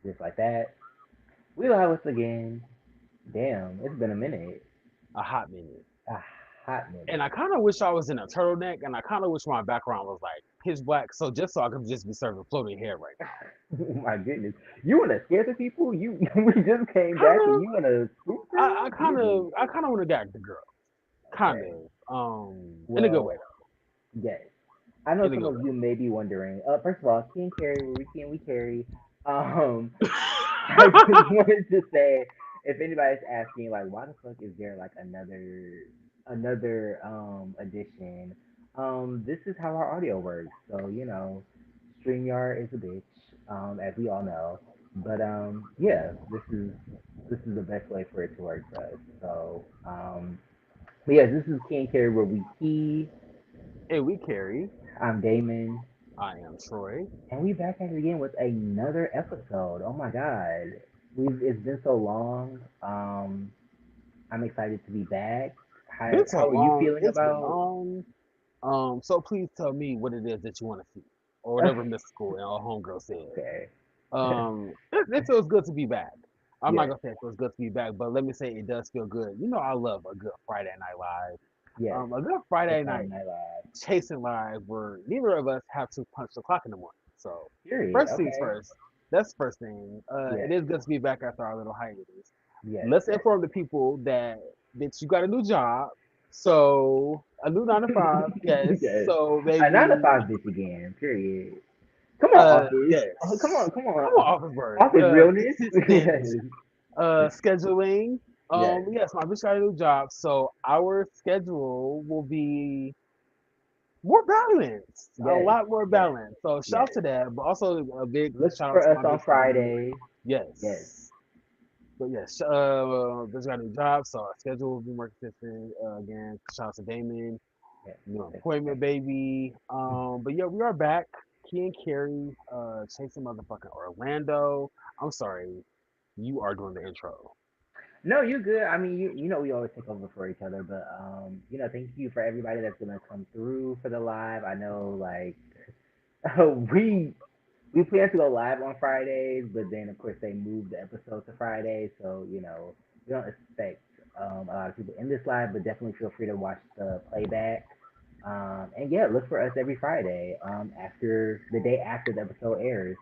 Just like that. We live once again. Damn, it's been a minute. A hot minute. A hot And I minute. kind of wish I was in a turtleneck, and I kind of wish my background was like pitch black, so just so I could just be serving floating hair right now. Oh my goodness. You wanna scare the people? You we just came Kind back and of, you wanna spook I them? kind Jesus. of, I kind of want to gag the girl, kind Okay. of, in a good way Well, yes. I know though, in a some good of you may be wondering. First of all, King Carrie, where we can we carry. Um, I just way. wanted to say, if anybody's asking, like, why the fuck is there like another edition? This is how our audio works. So StreamYard is a bitch, as we all know. But yeah, this is the best way for it to work for us. So but yeah, this is King Carry where we key. And we carry. I'm Damon, I am Troy. and we back at it again with another episode. Oh my god, it's been so long. I'm excited to be back. How Been so how are you long. feeling It's been about? long. So please tell me what it is that you want to see, or whatever Mystical and our homegirl said. Okay. It feels good to be back. I'm not Yes. gonna say it feels good to be back, but let me say it does feel good. You know, I love a good Friday Night Live. Yes. A good The Friday Friday night Night Live. chasing live where neither of us have to punch the clock in the morning. So Period. first things Okay. first. That's the first thing. It Yes. is good to be back after our little hiatus. Yes. Let's inform the people that you got a new job. So a new 9 to 5, yes. Yes. So A nine to maybe five bitch again. Period. Come on, office. Oh, come on, yes. come Come on. on, office work. Office realness. Consistent Yes. scheduling. Yes. Yes, my bitch got a new job, so our schedule will be more balanced, a Yes. lot more Yes. balanced. So shout out Yes. to that, but also a big Look shout out for to us my on bitch for getting Friday. Yes. yes. But yes, bitch got a new job, so our schedule will be more consistent. Again, shout out to Damon, Yes. new Yes. appointment, Yes. baby. But yeah, we are back. Key and Carrie, chasing motherfucking Orlando. I'm sorry, you are doing the intro. No, you're good. I mean, you know we always take over for each other, but thank you for everybody that's gonna come through for the live. I know, like, we we plan to go live on Fridays, but then of course they moved the episode to Fridays, so we don't expect a lot of people in this live, but definitely feel free to watch the playback. And yeah, look for us every Friday. After the day after the episode airs,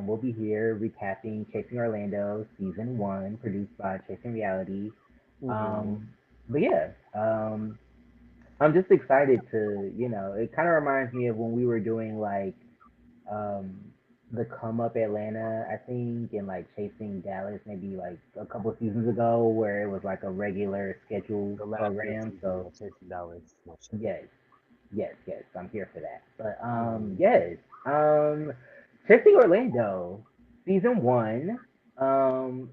we'll be here recapping Chasing Orlando season one, produced by Chasing Reality. Hmm. Um, but yeah, I'm just excited to, it kind of reminds me of when we were doing like um, the Come Up Atlanta, I think, and like Chasing Dallas, maybe like a couple seasons ago, where it was like a regular scheduled The last good program. season So of Chasing Dallas. No shade. yes, yes, I'm here for that. But Hmm. yes, um, Chasing Orlando, season one. Um,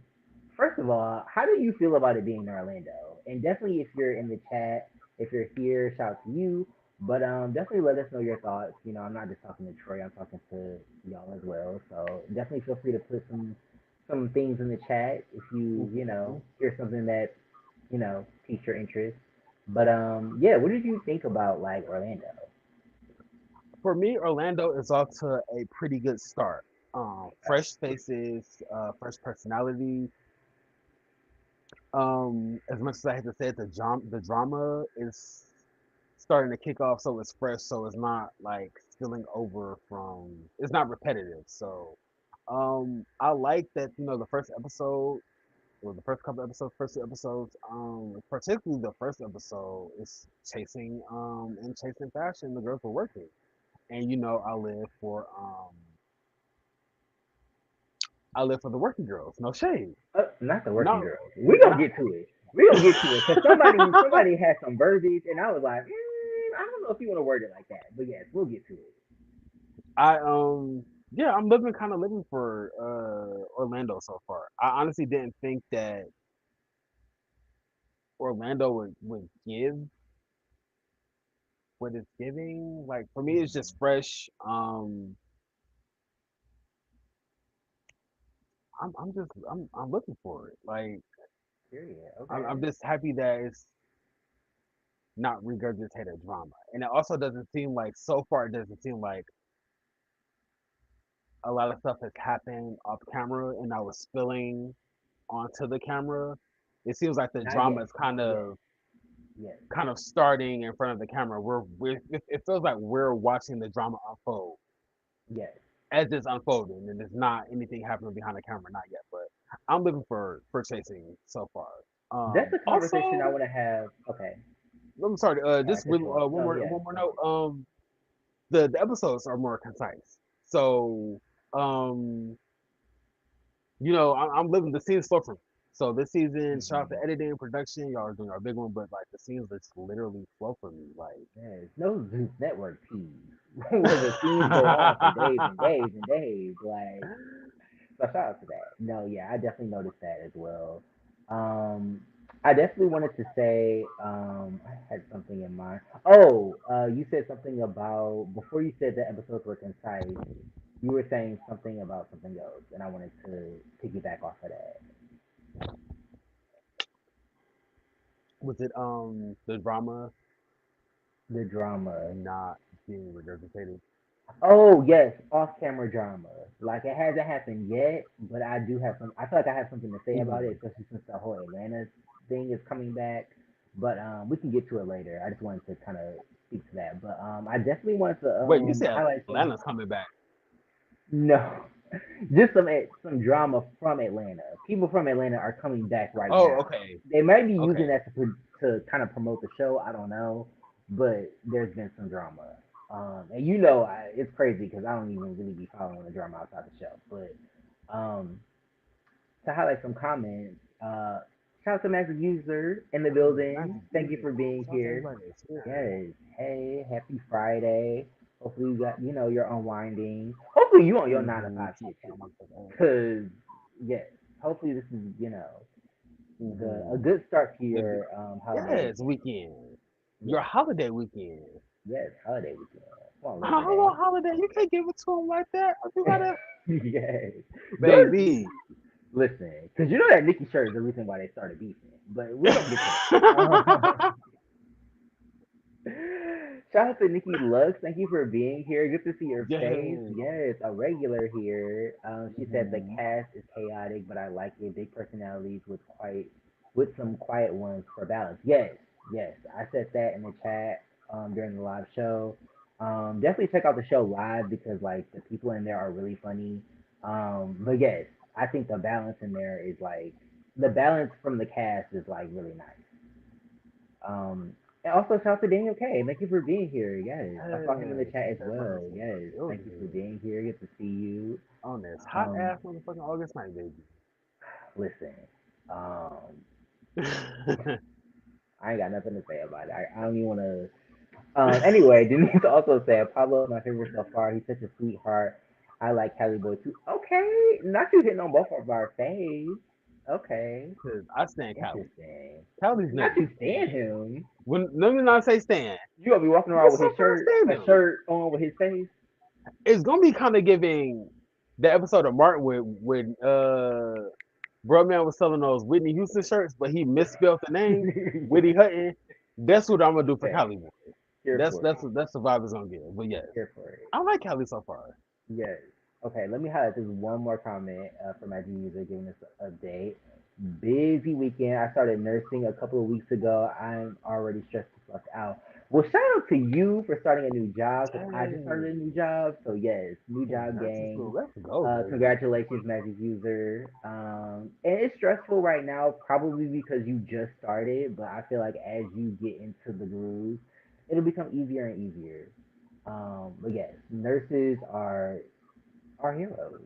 first of all, how do you feel about it being in Orlando? And definitely, if you're in the chat, if you're here, shout out to you. But definitely let us know your thoughts. I'm not just talking to Troy; I'm talking to y'all as well. So definitely feel free to put some things in the chat if Hmm. hear something that piques your interest. But yeah, what did you think about like Orlando? For me, Orlando is off to a pretty good start. Fresh faces, fresh personality. As much as I hate to say it, the drama is starting to kick off, so it's fresh, so it's not like spilling over from. It's not repetitive. So, I like that. The first episode or the first couple episodes, first 2 episodes, particularly the first episode is chasing, in chasing fashion. The girls were working, and I live for the working girls. No shade. Not the working No, girls. We gonna not. get to it. We gonna get to it because somebody had some verbiage, and I was like, I don't know if you want to word it like that, but yes, we'll get to it. I yeah, I'm living kind of living for Orlando so far. I honestly didn't think that Orlando would give what it's giving. Like for me, it's just Mhm. fresh. I'm looking for it. Like Period. I'm Okay. just happy that it's not regurgitated drama, and it also doesn't seem like so far it doesn't seem like a lot of stuff has happened off camera and now it's spilling onto the camera. It seems like the Not drama yet. is kind Yes. of Yes. kind of starting in front of the camera. It feels like we're watching the drama unfold Yes. as it's unfolding, and it's not anything happening behind the camera, not yet. But I'm looking for chasing so far. That's a conversation I Also, want to have. Okay. I'm sorry. Sorry Just to cut you off. No, yeah. one more Go note. ahead. The episodes are more concise. So um, I'm living the scenes flow for me. So this season, shout out to Mhm. editing, production, y'all are doing our big one, but like the scenes just literally flow for me. Yes. No Zeus Network tease where the scenes go on for days and days and days. Like, so shout out to that. No, yeah, I definitely noticed that as well. Um, I definitely wanted to say, I had something in mind. Oh, you said something about, before you said the episodes were concise, you were saying something about something else, and I wanted to piggyback off of that. Was it the drama The drama. not being regurgitated? Oh yes, off-camera drama. Like it hasn't happened yet, but I do have some. I feel like I have something to say about Hmm. it, especially since the whole Atlanta thing is coming back. But we can get to it later. I just wanted to kind of speak to that. But I definitely wanted to Wait, you said highlight some. Atlanta's coming back. No, just some drama from Atlanta. People from Atlanta are coming back right Oh, now. okay, They might be using okay. that to kind of promote the show. I don't know, but there's been some drama. And it's crazy because I don't even really be following the drama outside the show. But um, to highlight some comments, shout out to Massive User in the building. Magic Thank you music. for being Shout out to here. everybody that's here. Yes. Hey, happy Friday. Hopefully you got you're unwinding. Hopefully you on your nine to Mm-hmm. five shit too. Cause yes, hopefully this is the a Mm-hmm. good start to The your holiday yes weekend. weekend, your Yes, holiday weekend. yes, holiday weekend. Come on, Labor How about Day. holiday? You can't give it to them like that. You gotta, Yes, those baby. listen, cause you know that Nikki shirt is the reason why they started beefing. But we're gonna get to that. Shout out to Nikki Lux. Thank you for being here. Good to see your face. Yes. Yes, a regular here. She said the Hmm. cast is chaotic, but I like it. Big personalities with some quiet ones for balance. Yes, yes. I said that in the chat during the live show. Definitely check out the show live because like the people in there are really funny. But yes, I think the balance in there is like the balance from the cast is like really nice. Um, and also shout out to Daniel K. Thank you for being here. Yes, I saw him in the Yes. chat as Everybody well. in the Yes, thank you for building being here. Good to see you. on this hot Um, ass motherfucking August night, baby. listen, I ain't got nothing to say about it. I don't even want to. Anyway, Denise also said Pablo's my favorite so far. He's such a sweetheart. I like Cali Boy too. Okay, not you hitting on both of our faves. Okay, Cause I stand Cali. interesting. Cali's Not nigga. you stand him. When let me not say stand. You gonna be walking around This with is his my shirt, stand a him. shirt on with his face. It's gonna be kind of giving the episode of Martin with Bruh was selling those Whitney Houston shirts, but he misspelled the name, Whitney Yes. Hutton. That's what I'm gonna do for Okay, Cali Boy. here for it. That's the vibe it's gonna give. But yes, Here for it. I like Cali so far. Yes. Okay, let me highlight this one more comment from Magic User giving us an update. Busy weekend. I started nursing a couple of weeks ago. I'm already stressed the fuck out. Well, shout out to you for starting a new job because I just started a Dang. new job. So yes, new In job nursing gang. school, let's go, baby. Congratulations, Magic User. And it's stressful right now, probably because you just started. But I feel like as you get into the groove, it'll become easier and easier. But yes, nurses are heroes,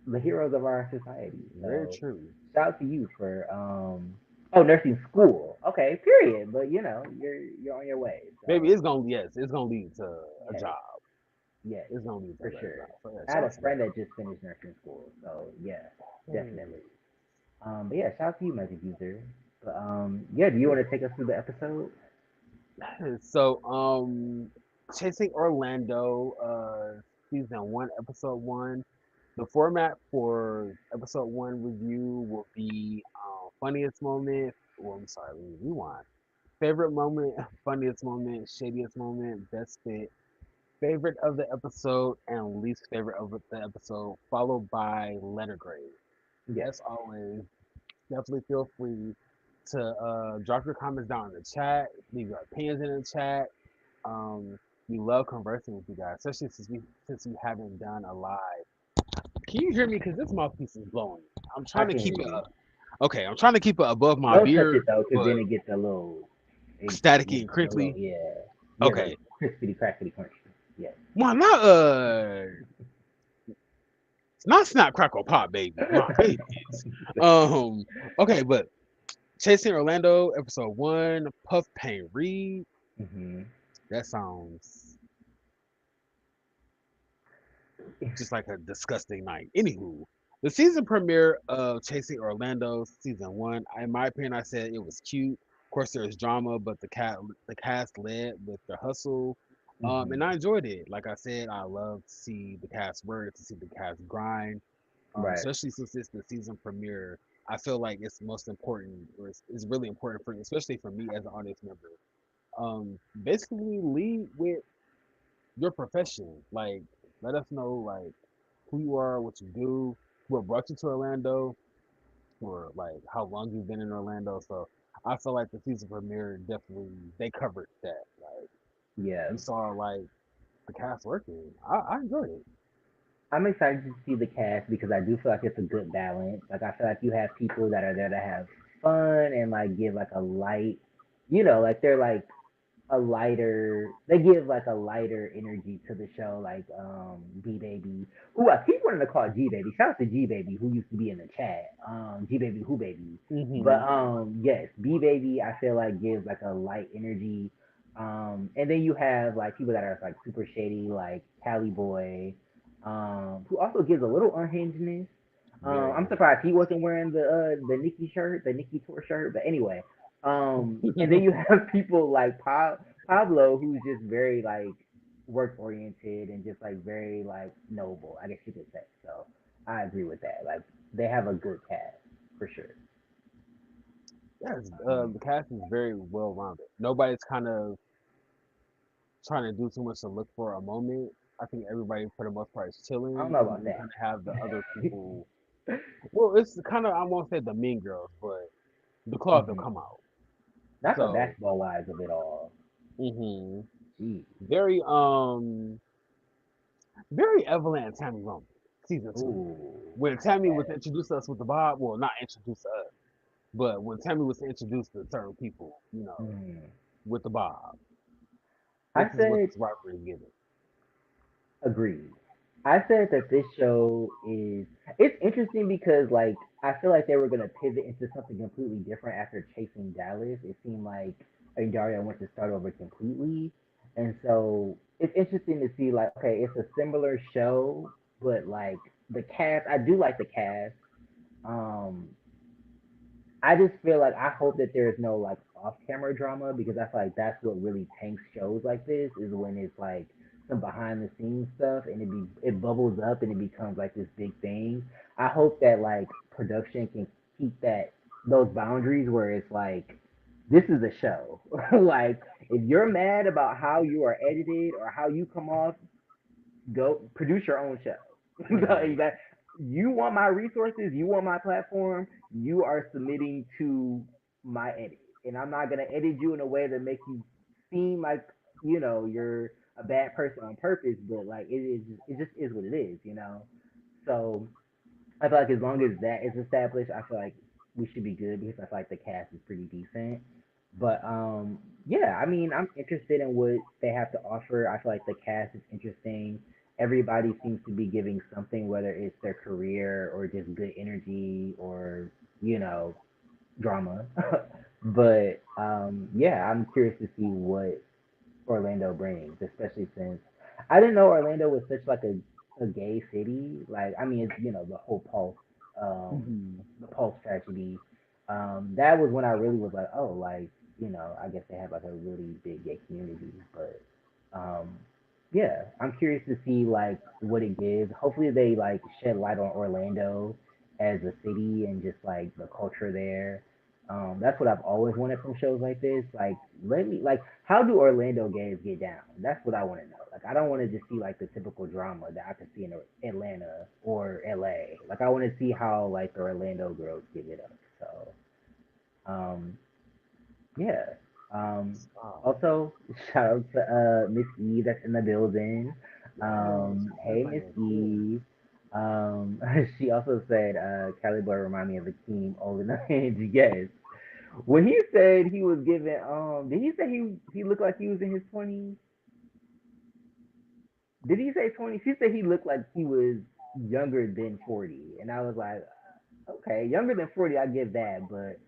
the heroes of our society. Very So true. shout out to you for nursing school. Okay, period. But you're on your way. Baby, So it's gonna lead to a yes, job. yes, It's gonna lead to a for better sure. job. So yeah, I had shout a out to friend that. that just finished nursing school. So yeah, definitely. Hey. But yeah, shout out to you, Magic User. But yeah, do you want to take us through the episode? So, Chasing Orlando, season one, episode one. The format for episode one review will be funniest moment. Well, I'm sorry, let me rewind. Favorite moment, funniest moment, shadiest moment, best fit, favorite of the episode and least favorite of the episode, followed by letter grade. Yes. As always, definitely feel free to drop your comments down in the chat, leave your opinions in the chat. Um, we love conversing with you guys, especially since we haven't done a live. Can you hear me? Because this mouthpiece is blowing. I'm I trying to can hear keep it you. okay. I'm trying to keep it above my Don't touch beard, it though, because but then it gets a little, it staticky and gets a little, crinkly. yeah, yeah, the Okay, crispity, crackety, crunchy. Yes. well, not not snap crackle pop, baby. My goodness. Um, okay, but Chasing Orlando, episode one, Puff Pain Reed. hmm That sounds just like a disgusting night. Anywho, the season premiere of Chasing Orlando season one, in my opinion, I said it was cute. Of course, there was drama, but the cast led with the hustle, and hmm I enjoyed it. Like I said, I love to see the cast work, to see the cast grind, Right. especially since it's the season premiere. I feel like it's most important, or it's really important for, especially for me as an audience member. Basically lead with your profession. Like, let us know like who you are, what you do, what brought you to Orlando, or like how long you've been in Orlando. So I feel like the season premiere definitely they covered that. Like Yeah. you saw like the cast working. I enjoyed it. I'm excited to see the cast because I do feel like it's a good balance. Like I feel like you have people that are there to have fun and like give like a light, like they're like a lighter. They give like a lighter energy to the show, like B Baby, who I keep wanting to call G Baby. Shout out to G Baby, who used to be in the chat. G Baby, who baby. But Hmm. yes, B Baby, I feel like gives like a light energy. And then you have like people that are like super shady, like Cali Boy, who also gives a little unhingedness. I'm Very. surprised he wasn't wearing the Nikki shirt, the Nikki tour shirt. But anyway, and then you have people like Pablo, who's just very like work oriented and just like very like noble, I guess you could say. So I agree with that. Like they have a good cast for sure. Yes, Um, the cast is very well rounded. Nobody's kind of trying to do too much to look for a moment. I think everybody for the most part is I don't chilling, know and then about you that. kind of have the other people. Well, it's kind of I won't say the mean girls, but the claws will hmm come out. That's the So, basketball wives of it all. hmm Jeez. very very Evelyn and Tammy Roman season two. Ooh. When Tammy was Yes. introduced to us with the Bob, well, not introduced to us, but when Tammy was introduced to certain people, Mm. with the Bob, I this is what said this rivalry is giving. agreed. I said that this show is it's interesting because like I feel like they were gonna pivot into something completely different after chasing Dallas. It seemed like Dario went to start over completely, and so it's interesting to see like okay, it's a similar show, but like the cast. I do like the cast. Um, I just feel like I hope that there's no like off camera drama because I feel like that's what really tanks shows like this is when it's like some behind the scenes stuff and it bubbles up and it becomes like this big thing. I hope that like production can keep that those boundaries where it's like this is a show. Like if you're mad about how you are edited or how you come off, go produce your own show. Hmm. You want my resources, you want my platform, you are submitting to my edit. And I'm not gonna edit you in a way that makes you seem like, you're a bad person on purpose, but like it just is what it is. So I feel like as long as that is established, I feel like we should be good because I feel like the cast is pretty decent. But yeah, I mean, I'm interested in what they have to offer. I feel like the cast is interesting. Everybody seems to be giving something, whether it's their career or just good energy or you know drama. But yeah, I'm curious to see what Orlando brings, especially since I didn't know Orlando was such like a gay city. Like I mean, it's, the whole um, Hmm. Pulse tragedy. That was when I really was like, oh, like I guess they have like a really big gay community. But um, yeah, I'm curious to see like what it gives. Hopefully, they like shed light on Orlando as a city and just like the culture there. That's what I've always wanted from shows like this. Like, let me like, how do Orlando gays get down? That's what I want to know. Like I don't want to just see like the typical drama that I could see in Atlanta or LA. Like I want to see how like the Orlando girls give it up. So um, yeah. Um, Oh, also, shout out to Miss E that's in the building. yes, Hey everybody Miss is here. E. She also said, Cali Boy remind me of Akeem Olin. Yes. When he said he was giving, did he say he looked like he was in his 20s? Did he say 20? She said he looked like he was younger than 40, and I was like, okay, younger than 40, I give that, but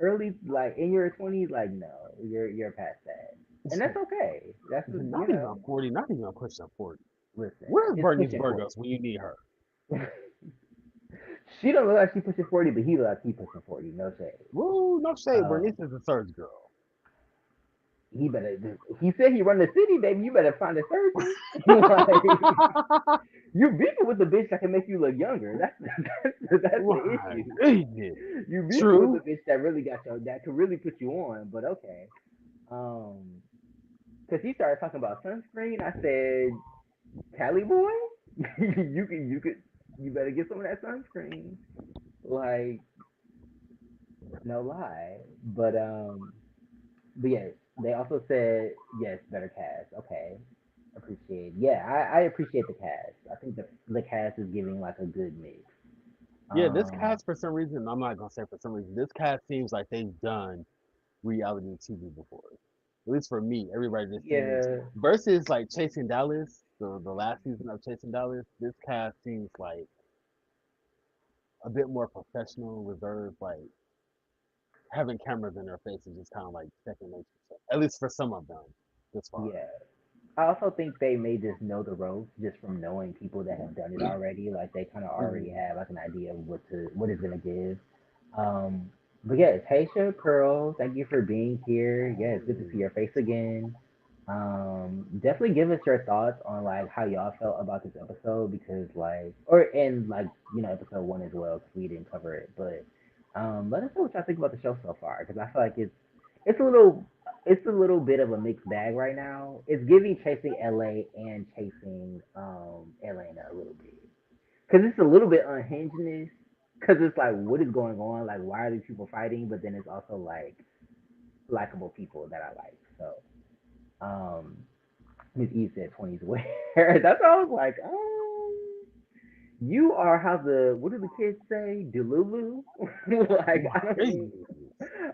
early, like in your 20s, like no, you're past that, and that's okay. That's Not even 40, not even pushing 40. listen, Where's it's Bernice pushing 40. Burgos when you need her? She don't look like she pushing 40, but he look like he pushing 40. No shade. Woo, no shade. Um, Bernice is a surge girl. he better. He said he run the city, baby. You better find a surgeon. Like you beefing with the bitch that can make you look younger. That's the My issue. goodness. You beefing with the True. bitch that really got your that could really put you on. But okay. Um, because he started talking about sunscreen. I said, Cali boy, you better get some of that sunscreen. Like no lie. But yes, they also said yes, better cast. Okay, appreciate. Yeah, I appreciate the cast. I think the cast is giving like a good mix. Yeah, this Um, cast for some reason, I'm not gonna say for some reason, this cast seems like they've done reality TV before. At least for me, everybody just seems yeah, versus like Chasing Dallas, the last season of Chasing Dallas, this cast seems like a bit more professional, reserved, like having cameras in their faces just kind of like second nature. So, at least for some of them, this far. yeah. I also think they may just know the ropes just from knowing people that have done it already. Like they kind of already Hmm. have like an idea of what it's gonna give. Um, but yes, Haysha Pearl, thank you for being here. Yeah, it's good to see Hmm. your face again. Definitely give us your thoughts on like how y'all felt about this episode because like, or and like episode one as well because we didn't cover it. But let us know what y'all think about the show so far because I feel like it's a little it's a little bit of a mixed bag right now. It's giving chasing LA and chasing Atlanta a little bit because it's a little bit unhingedness because it's like what is going on, like why are these people fighting, but then it's also like likable people that I like. So um Miss E said 20s away. That's why I was like, you are how the what do the kids say, Delulu? Like My I don't. goodness.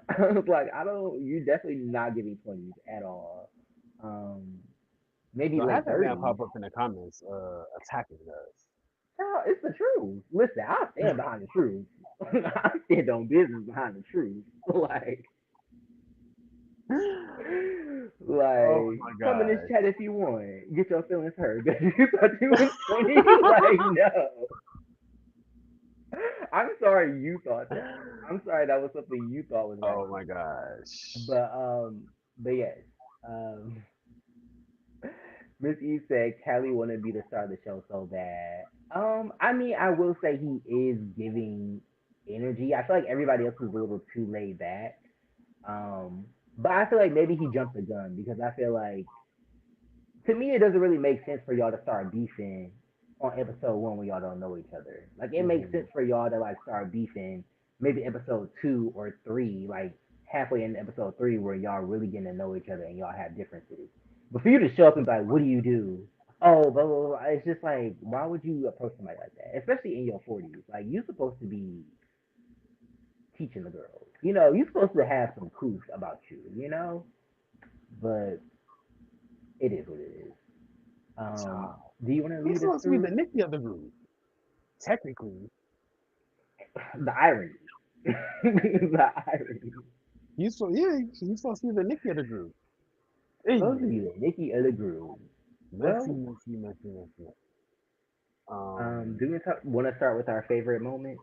I was like, I don't. You're definitely not giving 20s at all. Um, maybe Don't have late that man 30s. pop up in the comments attacking us. No, it's the truth. Listen, I stand behind the truth. I stand on business behind the truth. Like, Oh like, my come in this gosh. chat if you want. Get your feelings hurt. You thought you was 20? Like, no. I'm sorry you thought that. I'm sorry that was something you thought was Oh right. my gosh. But um, but yes. Um, Miss E said Kelly wanted me to start the show so bad. I mean, I will say he is giving energy. I feel like everybody else is a little too laid back. Um, but I feel like maybe he jumped the gun because I feel like to me it doesn't really make sense for y'all to start beefing on episode one when y'all don't know each other. Like it makes Hmm. sense for y'all to like start beefing maybe episode two or three, like halfway in episode three where y'all really getting to know each other and y'all have differences. But for you to show up and be like, what do you do? Oh, blah, blah, blah. It's just like, why would you approach somebody like that? Especially in your 40s. Like, you're supposed to be teaching the girls. You're supposed to have some couth about you? But it is what it is. Child. Do you want to He's lead us supposed to be the through Nikki of the group. Technically, the irony? The irony. He's supposed to be the Nikki of the group. Supposed to be Anyway, the Nikki of the groove. messy, Well, messy, messy, messy. Um, do we want to start with our favorite moment?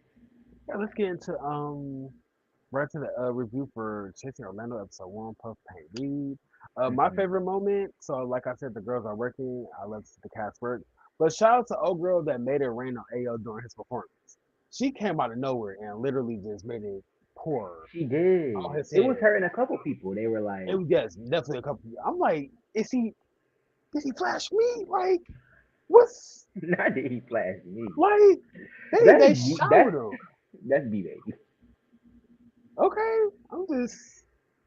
yeah, let's get into right to the review for Chasing Orlando episode one, Puff Paint Read. My Mm-hmm. favorite moment. So, like I said, the girls are working. I love to see the cast work. But shout out to old girl that made it rain on Ayo during his performance. She came out of nowhere and literally just made it pour She on did. his It was head. her and a couple people. They were It like, was yes, definitely a couple. I'm like, is he? did he flash me? Like, what's Not that he flashed me. like? That's They showed that's him. that's B baby. Okay, I'm just.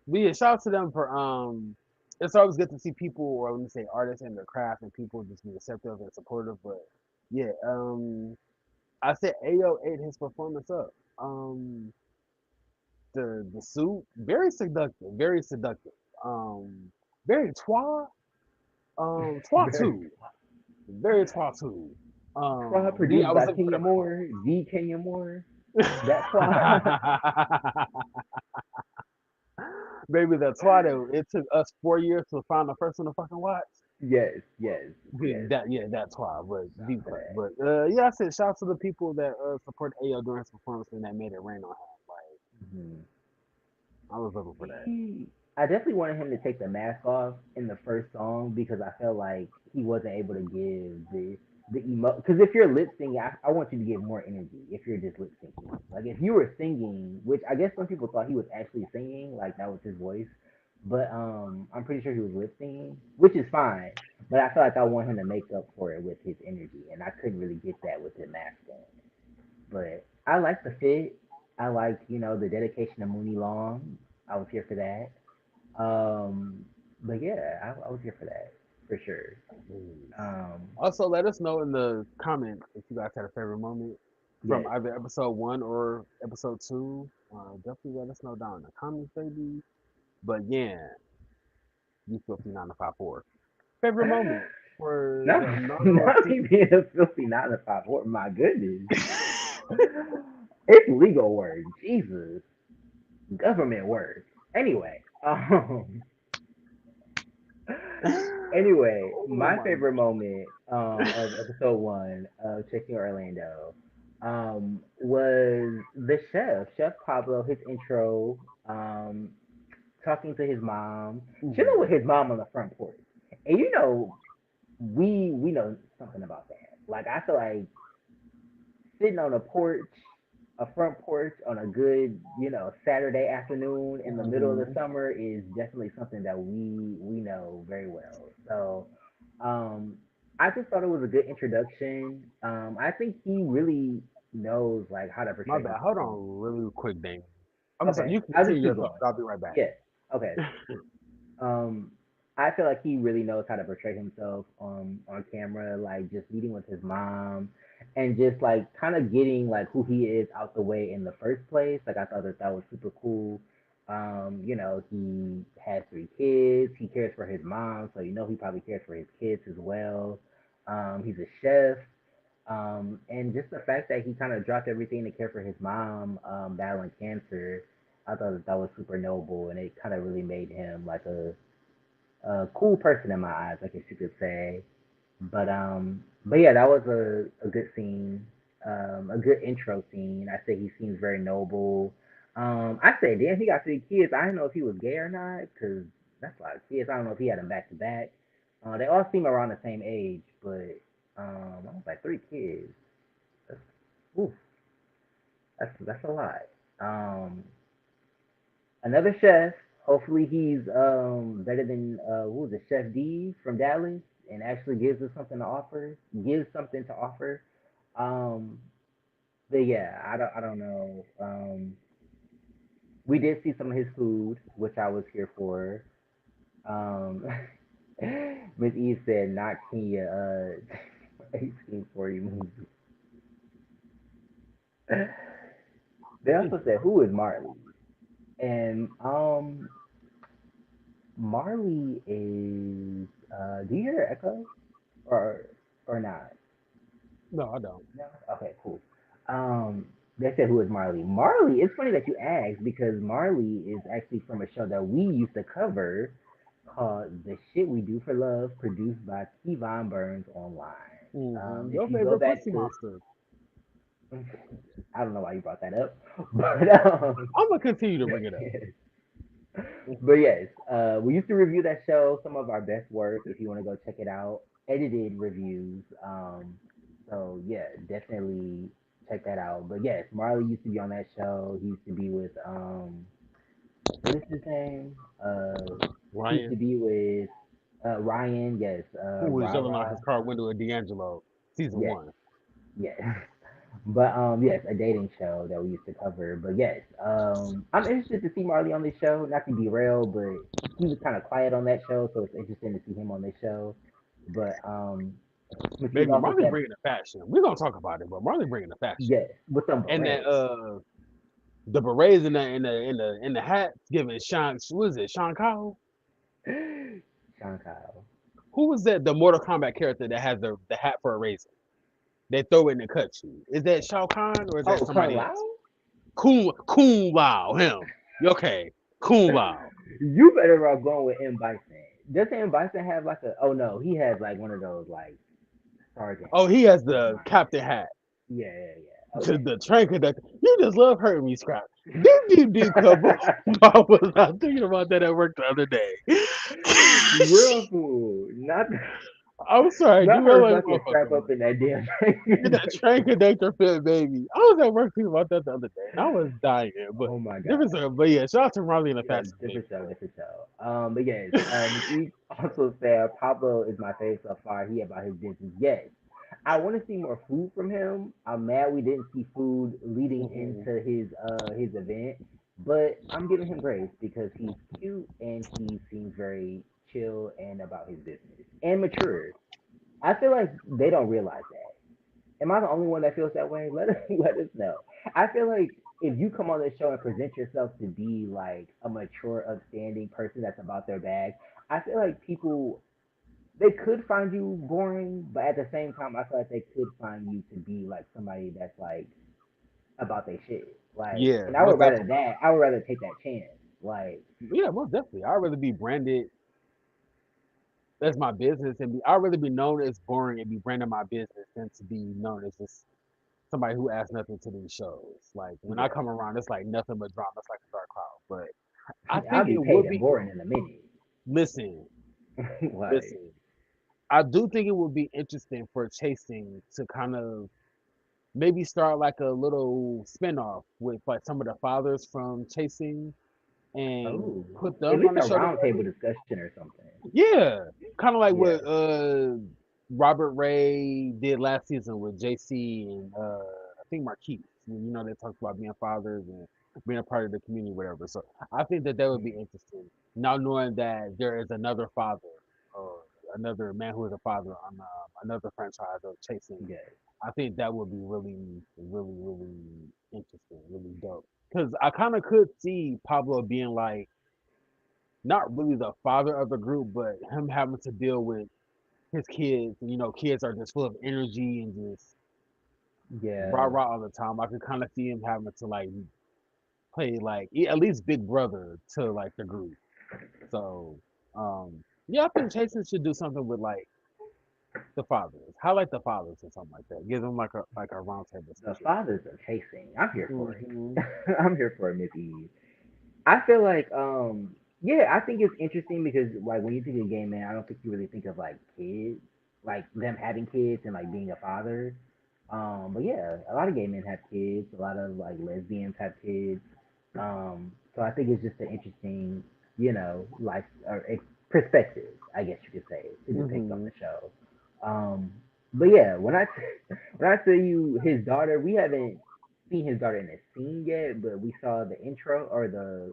But yeah, shout out to them for It's always good to see people, or let me say, artists in their craft, and people just be receptive and supportive. But yeah, I said Ayo ate his performance up. Um, the suit very seductive, very seductive. Um, very twa, twa Very too, very twa too. Twa Yeah, produced I was by looking for Kenya the Moore, the Kenya Moore. That Twa. performance. Maybe that's why though. It took us 4 years to find the first one to fucking watch. Yes, yes, Yeah, yes. that's why. But Shout out deep to cut. that. But yeah, I said shout out to the people that support Ayo during his performance and that made it rain on him. Like Mhm. I was looking for that. I definitely wanted him to take the mask off in the first song because I felt like he wasn't able to give the emo. Because if you're lip syncing, I want you to give more energy. If you're just lip syncing, like if you were singing, which I guess some people thought he was actually singing, like that was his voice, but I'm pretty sure he was lip syncing, which is fine. But I felt like I want him to make up for it with his energy, and I couldn't really get that with the mask on. But I like the fit. I like the dedication to Mooney Long. I was here for that. Um, but yeah, I was here for that for sure. Jeez. Um, Also, let us know in the comments if you guys had a favorite moment from yes. either episode 1 or episode 2. Definitely let us know down in the comments, baby. But yeah, you filthy 9 to 5 4. Favorite moment for No, the inaugural not me season. being a filthy nine to five. What? My goodness, it's legal words. Jesus, government words. Anyway, anyway, Oh my my favorite moment of episode one of Chasing Orlando was the Chef Pablo, his intro, um, talking to his mom, chilling with Mhm. his mom on the front porch. And we know something about that. Like I feel like sitting on a porch, a front porch on a good, Saturday afternoon in the middle of the Mhm. summer is definitely something that we know very well. So, um, I just thought it was a good introduction. I think he really knows like how to My portray bad. himself Hold in. on, really quick, Dame. I'm sorry. Okay, You can I'll just continue keep your going. thoughts. I'll be right back. Yeah. Okay. Um, I feel like he really knows how to portray himself on camera, like just meeting with his mom, and just like kind of getting like who he is out the way in the first place. Like I thought that was super cool. He has 3 kids. He cares for his mom, so he probably cares for his kids as well. He's a chef. And just the fact that he kind of dropped everything to care for his mom battling cancer, I thought that was super noble, and it kind of really made him like a cool person in my eyes, I guess you could say. But yeah, that was a good scene, a good intro scene. I say he seems very noble. I said, damn, he got 3 kids. I didn't know if he was gay or not, cause that's a lot of kids. I don't know if he had them back to back. They all seem around the same age, but I was like 3 kids. That's, oof, that's a lot. Um, Another chef. Hopefully he's better than who was it, Chef D from Dallas, and actually gives us something to offer. Gives something to offer. Um, but yeah, I don't know. We did see some of his food, which I was here for. Um, Miss Eve said not Kenya. 1840 movie. They also said who is Marley, and Marley is. Do you hear an echo or not? No, I don't. No. Okay, cool. They said who is Marley? Marley. It's funny that you asked because Marley is actually from a show that we used to cover called "The Shit We Do for Love," produced by Kevon Burns Online. If Your you go favorite back pussy to, monster. I don't know why you brought that up, but I'm gonna continue to bring it up. but yes, we used to review that show, some of our best work. If you want to go check it out, edited reviews. So yeah, definitely check that out. But yes, Marley used to be on that show. He used to be with what is his name? He used to Ryan. be with Ryan, yes. who was yelling out Rara, his car window at D'Angelo, season yes, one. yes. But yes, a dating show that we used to cover. But yes, I'm interested to see Marley on this show. Not to derail, but he was kind of quiet on that show, so it's interesting to see him on this show. But she's Baby, also Marley said bringing the fashion. We're gonna talk about it, but Marley bringing the fashion. yes with some And that berets. the berets in the hats giving Sean, what is it, Sean Kyle? Sean Kyle. Who was that? The Mortal Kombat character that has the hat for a razor. They throw it and it cuts you. Is that Shao Kahn or is that Oh, Kung somebody Lao. else? Kung Lao, him. Okay, Kung Lao. You better off going with M Bison. Does M Bison have like a? Oh no, he has like one of those like sergeant Oh, hats. he has Never the mind. captain hat. Yeah, yeah, yeah. To Okay. the train conductor. You just love hurting me, Scrap. Do couple. I was not thinking about that at work the other day. Real fool. Not I'm sorry. not Do I her like fucking strap motherfucker? up in that damn Look at thing. that train conductor fit, baby. I was at work thinking about that the other day, and I was dying. But Oh my different god. story. But yeah, shout out to Marley and the Yeah, Fashion different show, Baby. different show. But yes, McGee also said Pablo is my favorite so far. He about his business. Yes, I want to see more food from him. I'm mad we didn't see food leading Hmm. into his event, but I'm giving him grace because he's cute and he seems very chill and about his business and mature. I feel like they don't realize that. Am I the only one that feels that way? Let us let us know. I feel like if you come on this show and present yourself to be like a mature, upstanding person that's about their bag, I feel like people they could find you boring, but at the same time, I feel like they could find you to be like somebody that's like about their shit. Like, Yeah, and I most would rather definitely. that. I would rather take that chance. Like, Yeah, most definitely. I'd rather be branded as my business I'd rather be known as boring and be branded my business than to be known as just somebody who adds nothing to these shows. Like when I yeah, come around, it's like nothing but drama. It's like a dark cloud. But I I'll think be it paid would and be boring in a minute. listen, Like, listen. I do think it would be interesting for Chasing to kind of maybe start like a little spinoff with like some of the fathers from Chasing and oh, put at them on least the a show roundtable together. discussion or something. Yeah, kind of like Yeah. what Robert Ray did last season with JC and I think Marquise. They talked about being fathers and being a part of the community, whatever. So I think that would be interesting. Now knowing that there is another father or another man who is a father on another franchise of Chasing, Yeah. I think that would be really, really, really interesting, really dope. Because I kind of could see Pablo being like not really the father of the group, but him having to deal with his kids. Kids are just full of energy and just rah Yeah. rah all the time. I could kind of see him having to like play like at least big brother to like the group. So yeah, I think Jason should do something with like the fathers, highlight the fathers or something like that. Give them like a round table The discussion. fathers are chasing. I'm here for it. Hmm. I'm here for it, Miss Eve. I feel like yeah, I think it's interesting because like when you think of gay man, I don't think you really think of like kids, like them having kids and like being a father. But yeah, a lot of gay men have kids. A lot of like lesbians have kids. So I think it's just an interesting, life or perspective, I guess you could say, to depict on Hmm. the show. Um, but yeah, when I tell you his daughter, we haven't seen his daughter in a scene yet, but we saw the intro or the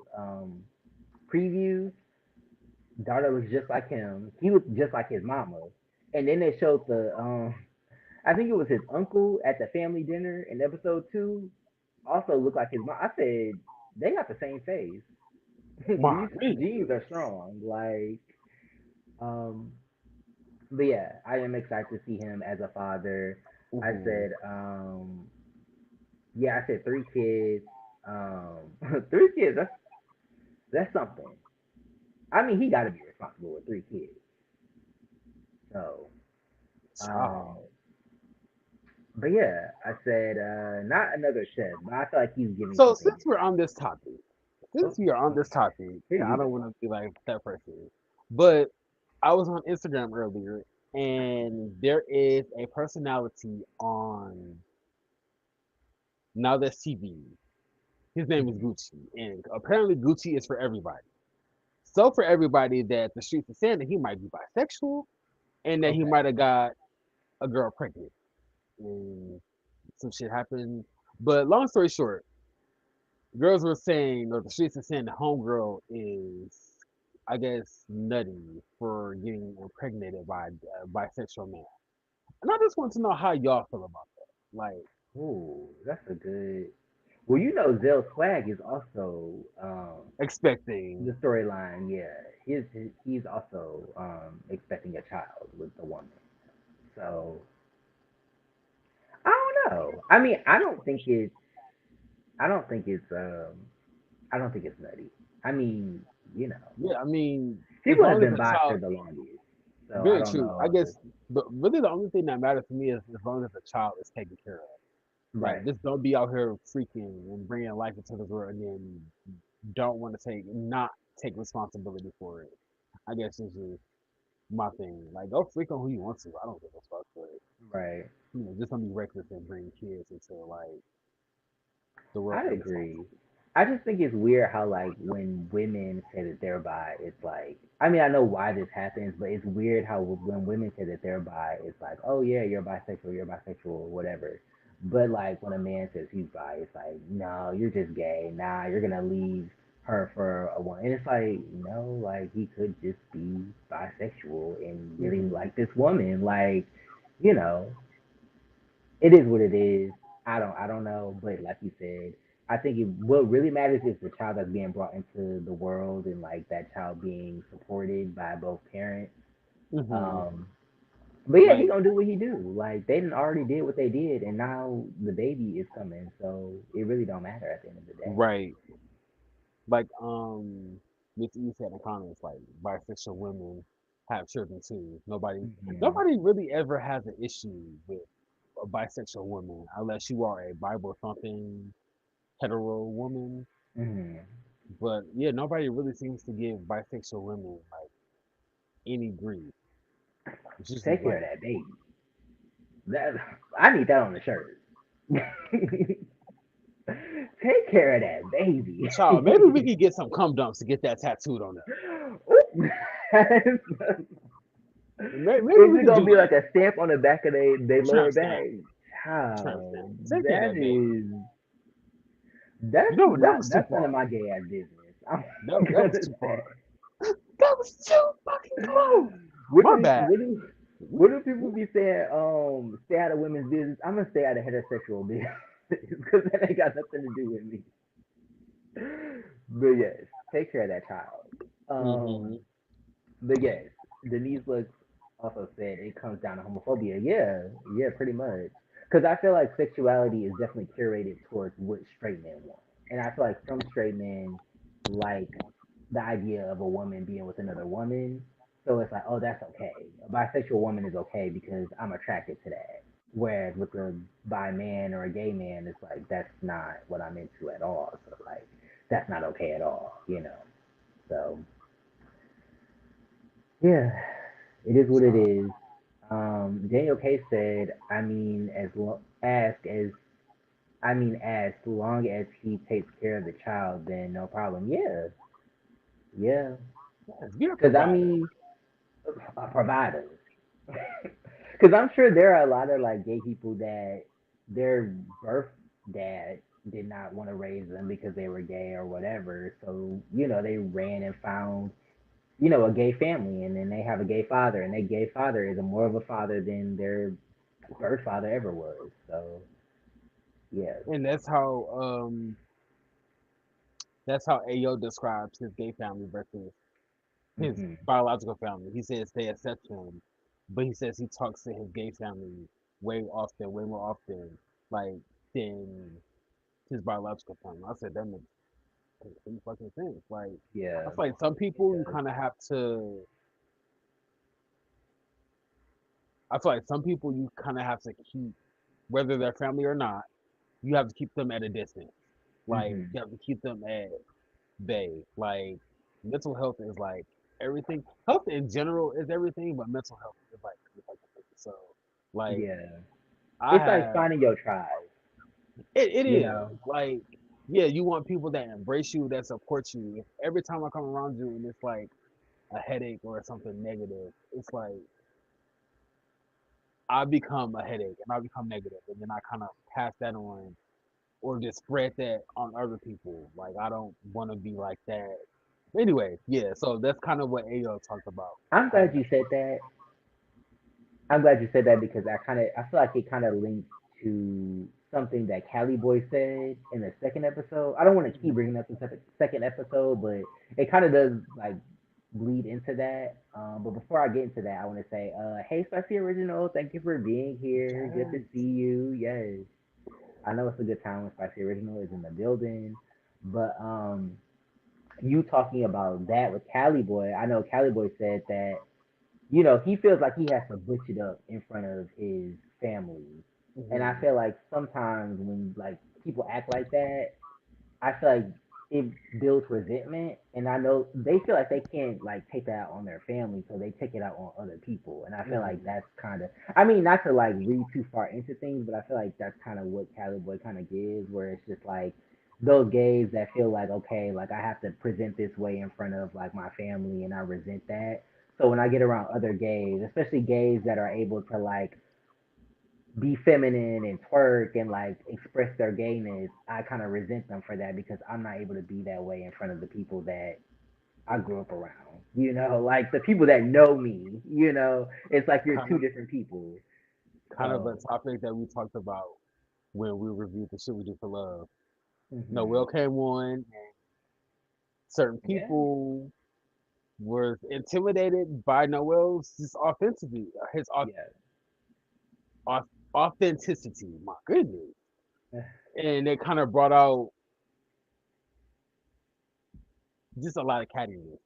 previews. Daughter looks just like him. He looked just like his mama. And then they showed the I think it was his uncle at the family dinner in episode two. Also looked like his mom. I said they got the same face. My These genes are goodness. strong. Like, um, but yeah, I am excited to see him as a father. I Hmm. said, yeah, I said three kids. Three kids. That's something. I mean, he got to be responsible with three kids. So, um, Child. but yeah, I said not another chef, but I feel like he's giving So something since we're new. on this topic, Oh, since we are on this okay. topic, Here I you don't go. want to be like that person, but I was on Instagram earlier, and there is a personality on Now That's TV. His name is Mhm. Gucci, and apparently Gucci is for everybody. So for everybody that the streets are saying that he might be bisexual and that he Okay. might have got a girl pregnant and some shit happened. But long story short, girls were saying, or the streets are saying, the homegirl is, I guess, nutty for getting impregnated by a bisexual man. And I just want to know how y'all feel about that. Like, Ooh, that's a good. Well, you know, Zell Swag is also expecting. the storyline. Yeah, he's also expecting a child with the woman. So I don't know. I mean, I don't think it's I don't think it's nutty. I mean, you know, Yeah, I mean, as people have long as been the bi child, for the longest, so I very don't true. I know. guess, but really the only thing that matters to me is as long as the child is taken care of. Like, Right, just don't be out here freaking and bringing life into this world and then don't want to not take responsibility for it. I guess this is my thing. Like, go freak on who you want to. I don't give a fuck, but right. just don't be reckless and bring kids into like the world I for this agree. long. I just think it's weird how like when women say that they're bi, it's like I mean I know why this happens, but it's weird how when women say that they're bi, it's like oh yeah you're bisexual, whatever. But like when a man says he's bi, it's like no you're just gay. Nah you're gonna leave her for a one, and it's like no like he could just be bisexual and really Hmm. like this woman like you know it is what it is. I don't know, but like you said, I think what really matters is the child that's being brought into the world and like that child being supported by both parents. Hmm. Um, but yeah, he Like, gonna do what he do. Like they didn't already did what they did, and now the baby is coming, so it really don't matter at the end of the day. right. Like, Miss E said in the comments, like, bisexual women have children too. Hmm. Nobody really ever has an issue with a bisexual woman unless you are a Bible thumping hetero woman. Hmm. But yeah, nobody really seems to give bisexual women like any grief. It's usually Take care of like, that baby. That I need that on the shirt. Take care of that baby. child, maybe we could get some cum dumps to get that tattooed on us. Ooh. Maybe Is we it could gonna do be that. like a stamp on the back of they Tramp lower stamp, back? tramp Child, stamp. Take care of that baby. that's You know that was too that's none of far. my gay ass business. I'm That was gonna too say. far. That was too fucking close. What My do bad. what do people be saying? Stay out of women's business. I'm gonna stay out of heterosexual business because that ain't got nothing to do with me. But yes, take care of that child. Um, Mm-hmm. but yes, Denise looks also said it comes down to homophobia. Yeah, yeah, pretty much. Because I feel like sexuality is definitely curated towards what straight men want, and I feel like some straight men like the idea of a woman being with another woman. So it's like, oh, that's okay. A bisexual woman is okay because I'm attracted to that. Whereas with a bi man or a gay man, it's like that's not what I'm into at all. So like, that's not okay at all, you know. So yeah, it is what it So, is. Daniel K said, I mean, as long as he takes care of the child, then no problem. Yeah, yeah. yes, be a Because I provider. mean, providers. Because I'm sure there are a lot of like gay people that their birth dad did not want to raise them because they were gay or whatever. So you know they ran and found a gay family, and then they have a gay father, and their gay father is a more of a father than their birth father ever was. So yeah. And that's how Ayo describes his gay family versus his Hmm. biological family. He says they accept him, but he says he talks to his gay family way more often, like than his biological family. I said that makes complete fucking sense. Like I Yeah, feel like some it people you does. kind of have to. I feel like some people you kind of have to keep, whether they're family or not, you have to keep them at a distance. Like Hmm. you have to keep them at bay. Like mental health is like everything. Health in general is everything, but mental health is like everything. So like Yeah, I it's like have finding your tribe. it You is know. like yeah, you want people that embrace you, that support you. If every time I come around you and it's like a headache or something negative, it's like I become a headache and I become negative, and then I kind of pass that on or just spread that on other people. Like I don't want to be like that. Anyway, yeah. So that's kind of what Ayo talked about. I'm Having glad you said that. I'm glad you said that because I feel like it kind of links to something that Cali Boy said in the second episode. I don't want to keep bringing up the second episode, but it kind of does like bleed into that. But before I get into that, I want to say, hey, Spicy Original, thank you for being here. Good to yes, see you. Yes, I know it's a good time when Spicy Original is in the building, but you talking about that with Cali Boy, I know Cali Boy said that he feels like he has to butch it up in front of his family. And I hmm feel like sometimes when like people act like that, I feel like it builds resentment, and I know they feel like they can't like take that out on their family, so they take it out on other people. And I feel like hmm that's kind of, I mean, not to like read too far into things, but I feel like that's kind of what Cali Boy kind of gives, where it's just like those gays that feel like okay, like I have to present this way in front of like my family, and I resent that. So when I get around other gays, especially gays that are able to like be feminine and twerk and like express their gayness, I kind of resent them for that because I'm not able to be that way in front of the people that I grew up around. Like the people that know me, it's like you're kind two of different people. kind of a So, topic that we talked about when we reviewed the shit we do for love. hmm Noel came on, and certain yeah, people were intimidated by Noel's just authenticity, his yeah, authenticity. My goodness, and it kind of brought out just a lot of cattiness.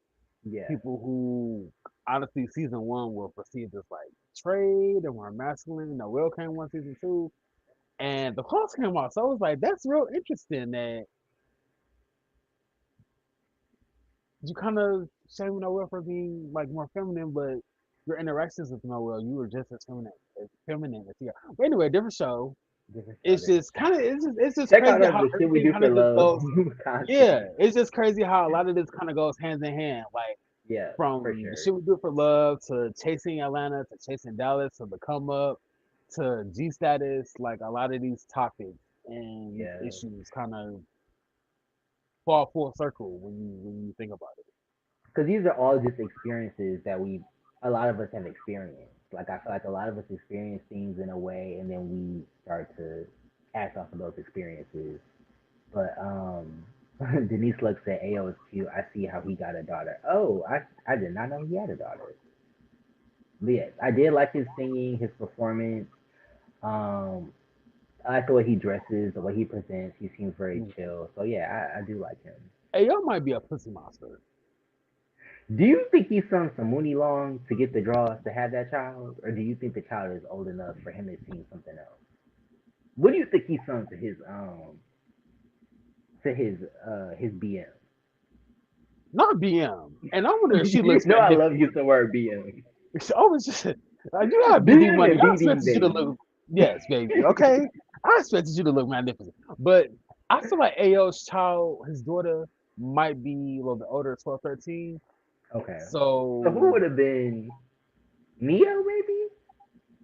yeah. People who honestly season one were perceived as like trade and were masculine. Noel came on season two, and the cross came out. So I was like, that's real interesting that you kind of shame Noel for being like more feminine, but your interactions with Noel, you were just as feminine as he. But anyway, different show. Different show, It's different just show. kind of it's just Check out crazy our how the shit we everything do kind for of just love goes. content. Yeah, it's just crazy how a lot of this kind of goes hands in hand. Like Yeah, for from the sure. shit we do for love to chasing Atlanta to chasing Dallas to the come up to G status. Like a lot of these topics and Yeah. issues kind of fall full circle when you think about it. Because these are all just experiences that a lot of us have experienced. Like I feel like a lot of us experience things in a way, and then we start to act off of those experiences. But Denise Lux said, "Ayo is cute. I see how he got a daughter. Oh, I did not know he had a daughter. But yes, I did like his singing, his performance. Um, I like the way he dresses, the way he presents. He seems very Mm. chill. So yeah, I do like him. Hey, y'all might be a pussy monster. Do you think he sung some Mooney Long to get the draws to have that child, or do you think the child is old enough for him to sing something else? What do you think he sung to his BM? Not BM. And I wonder if she You looks know I love magnificent. using the word BM. I was just, you have BD BM money. and I BD expected you to baby. look, yes, baby. Okay. I expected you to look magnificent. But I feel like AO's child, his daughter, might be a little bit older, 12, 13. Okay, so who So would have been Neo maybe?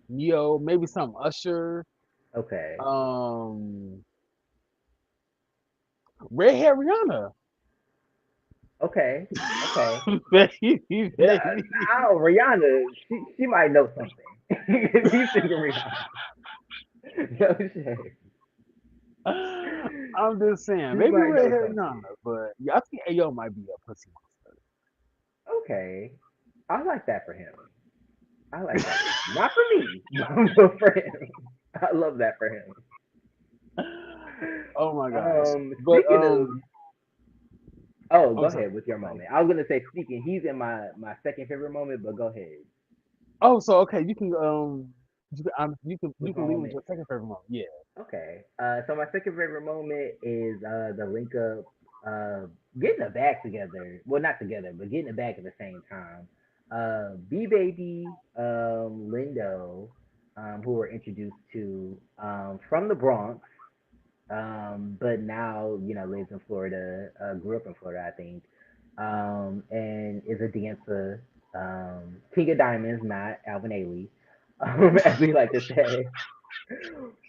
Neo, maybe some Usher, Okay, um, Red Hair Rihanna. okay, okay. Baby, No, baby. now Rihanna, she might know something. If he's singing Rihanna, no shit. I'm just saying, She maybe might Red know Hair something. Rihanna, but yeah, I think AO might be a pussy Okay, I like that for him. I like that for him. Not for me, but for him. I love that for him. Oh my gosh. But Speaking of, oh, go I'm sorry. ahead with your Go ahead. moment. I was gonna say speaking. He's in my second favorite moment, but go ahead Oh, so okay, you with can my leave with moment. your second favorite moment. Yeah. Okay. So my second favorite moment is the link up, uh, getting the bag together. Well, not together, but getting the bag at the same time. B baby, Lindo, who were introduced to from the Bronx. but now lives in Florida. Grew up in Florida, I think, and is a dancer. King of Diamonds, not Alvin Ailey, as we like to say.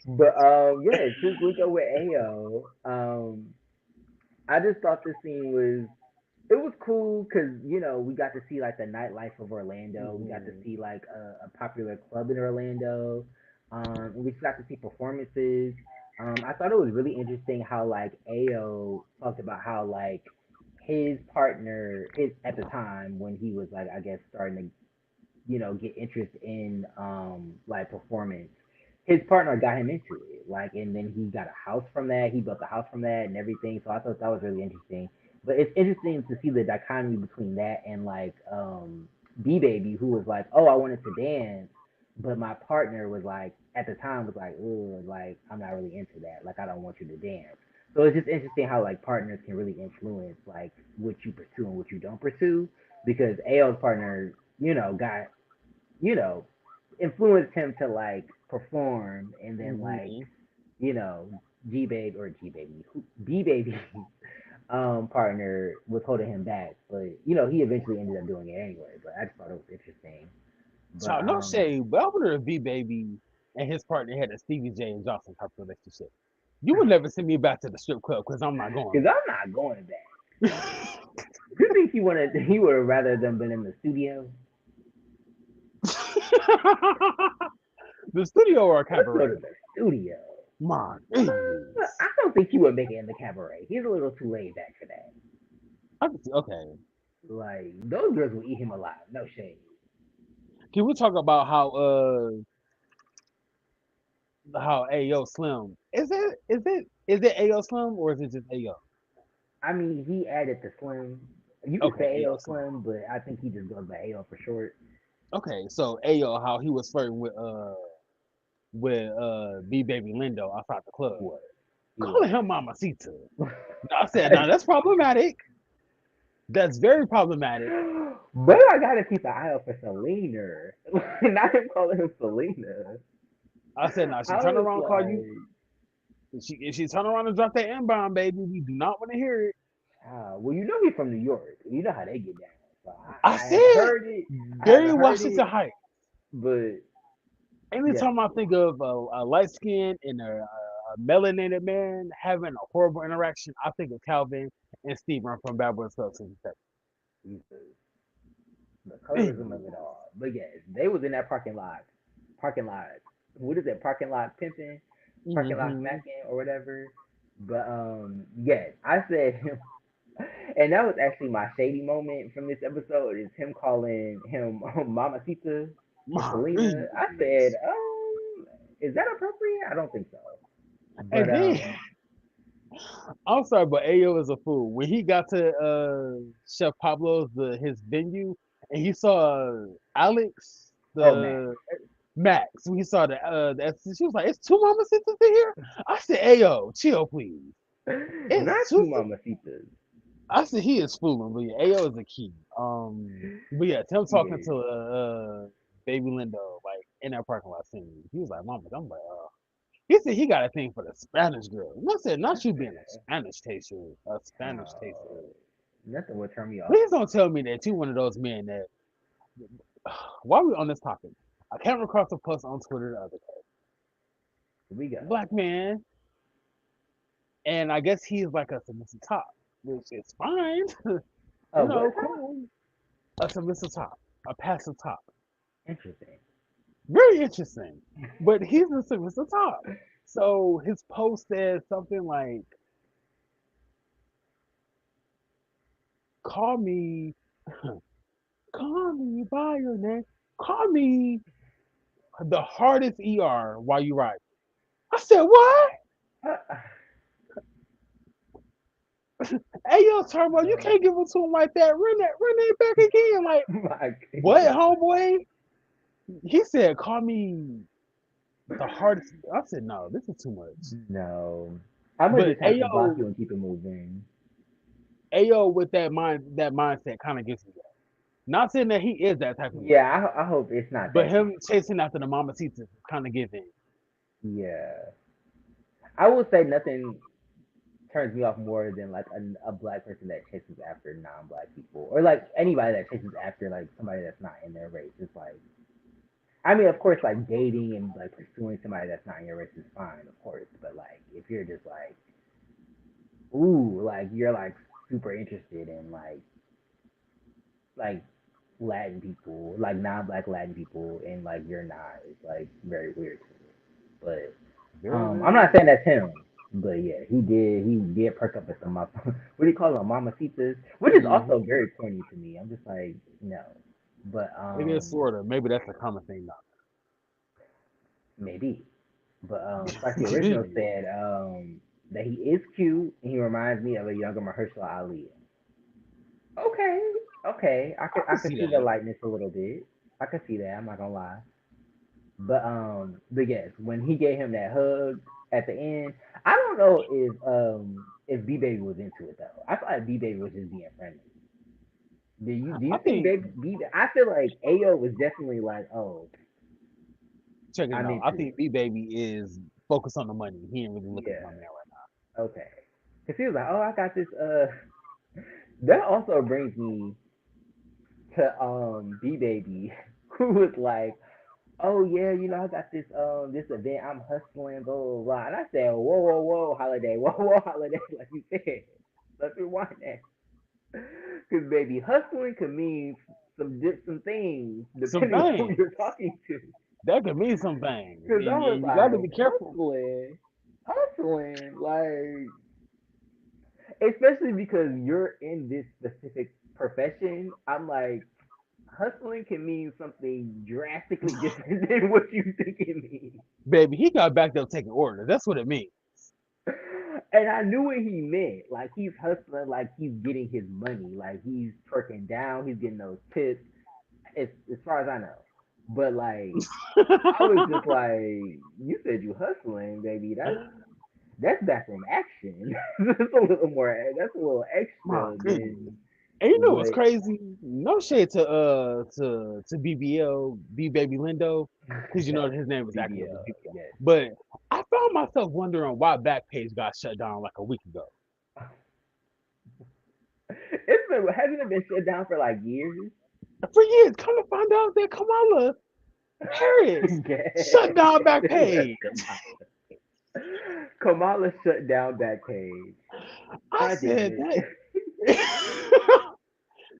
But yeah, Truth link up with Ao. I just thought this scene was it was cool because we got to see like the nightlife of Orlando. We got to Hmm. see like a popular club in Orlando. And we just got to see performances. I thought it was really interesting how like Ao talked about how like his partner, his at the time when he was like I guess starting to get interest in like performance. His partner got him into it, like, and then he got a house from that. He built a house from that and everything. So I thought that was really interesting. But it's interesting to see the dichotomy between that and like B Baby, who was like, "Oh, I wanted to dance," but my partner was like, at the time was like, "Oh, like I'm not really into that. Like I don't want you to dance." So it's just interesting how like partners can really influence like what you pursue and what you don't pursue. Because AO's partner, got you know, influenced him to like perform, and then like Hmm. you know, G baby, B baby, partner was holding him back, but he eventually ended up doing it anyway. But I just thought it was interesting. But So no shade, but I wonder if B Baby and his partner had a Stevie J and Johnson type of relationship. You would never send me back to the strip club because I'm not going because I'm not going back. You think he would have rather them been in the studio? back. The studio or a Let's go cabaret? to the studio. My goodness. I don't think he would make it in the cabaret. He's a little too laid back for that. I can see, okay. Like those girls will eat him alive. No shade. Can we talk about how Ayo Slim is it Ayo Slim or is it just Ayo? I mean, he added the Slim. You could Okay, say Ayo AO Slim. Slim, but I think he just goes by AO for short. Okay, so Ayo, how he was flirting with B Baby Lindo outside the He club, was. He calling was. him Mamacita. No, I said, no, that's problematic. That's very problematic. But I gotta keep an eye out for Selena. Not him calling him Selena. I said, no, she I turn was around, and call you. like, If she turn around and drop that M bomb, baby, we do not want to hear it. well, he's from New York. You know how they get down. So I I haven't said, heard it. I Gary haven't heard Washington it, Heights. but yes, Anytime I think of a light skinned and a melanated man having a horrible interaction, I think of Calvin and Steven from Bad Boys Club 67. Jesus, the colorism of Anyway. it all. But yes, they was in that parking lot. What is it? Parking lot pimping, parking lot Hmm. smacking, or whatever. But yes, I said him, and that was actually my shady moment from this episode. Is him calling him Mamacita to My Selena. I said, goodness. is that appropriate? I don't think so. But And then, I'm sorry, but Ayo is a fool. When he got to Chef Pablo's his venue and he saw Alex, oh man, the Max, when he saw she was like, "It's two mama sisters in here." I said, "Ayo, chill, please. It's not two." two Mamacitas. I said he is fooling, but yeah, Ayo is the key. But yeah, Tim talking to Yeah. Baby Lindo like in that parking lot scene. He was like, "Mama," I'm like, He said he got a thing for the Spanish girl. And I said, I not you being a said, Spanish taster, a Spanish taster. oh, nothing would turn me off Please more. don't tell me that you one of those men that. While we on this topic, I came across a post on Twitter the other day. Here we go. Black man, and I guess he's like a submissive top, which is fine. What top? Cool. A submissive top, a passive top. Interesting. Very interesting. But he's a submissive top. So his post says something like, call me, call me by your name. Call me the hardest ER while you ride. I said, what? Uh, Hey, yo, Turbo, you uh, can't give it to him like that. Run that back again. Like, my what, goodness. homeboy? He said, call me the hardest. I said, no, this is too much. No. I'm gonna But just have to block you and keep it moving. Ayo, with that mindset kind of gets me there. Not saying that he is that type of man, Yeah, I hope it's not but that him case. chasing after the mama seats kind of giving. Yeah. I would say nothing turns me off more than like a black person that chases after non-black people, or like anybody that chases after like somebody that's not in their race. It's like, I mean, of course, like dating and like pursuing somebody that's not in your race is fine, of course. But like, if you're just like, ooh, like you're like super interested in like Latin people, like non-black Latin people, and like you're not, it's like very weird to me. But Very, I'm very not saying weird. that's him, but yeah, he did perk up with some what do you call them, mamacitas, which is Hmm. also very corny to me. I'm just like, no, but It is sort of. Maybe that's a common thing now. maybe. But Spicy Original Maybe. said that he is cute and he reminds me of a younger Mahershala Ali. Okay, okay, I I can could see see the that. lightness a little bit. I could see that. I'm not gonna lie. But yes, when he gave him that hug at the end, I don't know if B Baby was into it though. I feel like B Baby was just being friendly. Do you I think think. B? I feel like Ayo was definitely like, oh, Check it I'm out. I into think it. B Baby is focused on the money. He ain't really looking at Yeah, my man right okay. Cause he was like, oh, I got this. That also brings me to B Baby, who was like, oh yeah, I got this event, I'm hustling, blah blah blah. And I said, whoa whoa whoa, holiday, whoa whoa holiday, like you said. Let's rewind that. Cause baby, hustling could mean some things now. Some depending on who things. you're talking to. That could mean some things. Cause I was And you got to like, be careful. hustling, like especially because you're in this specific profession. I'm like, hustling can mean something drastically different than what you think it means. Baby, he got backed up taking orders. That's what it means. And I knew what he meant. Like he's hustling, like he's getting his money, like he's twerking down, he's getting those tips. As far as I know, but like I was just like, you said you hustling, baby. That's backroom action. That's a little more. That's a little My extra goodness. than And you know what's what. crazy? No shade to BBL, B Baby Lindo, because you know his name was actually BBL. BBL. Yes. But I found myself wondering why Backpage got shut down like a week ago. It's been hasn't it been shut down for like years? For years, come to find out that Kamala Harris shut down Backpage. Kamala shut down Backpage. I I said didn't. that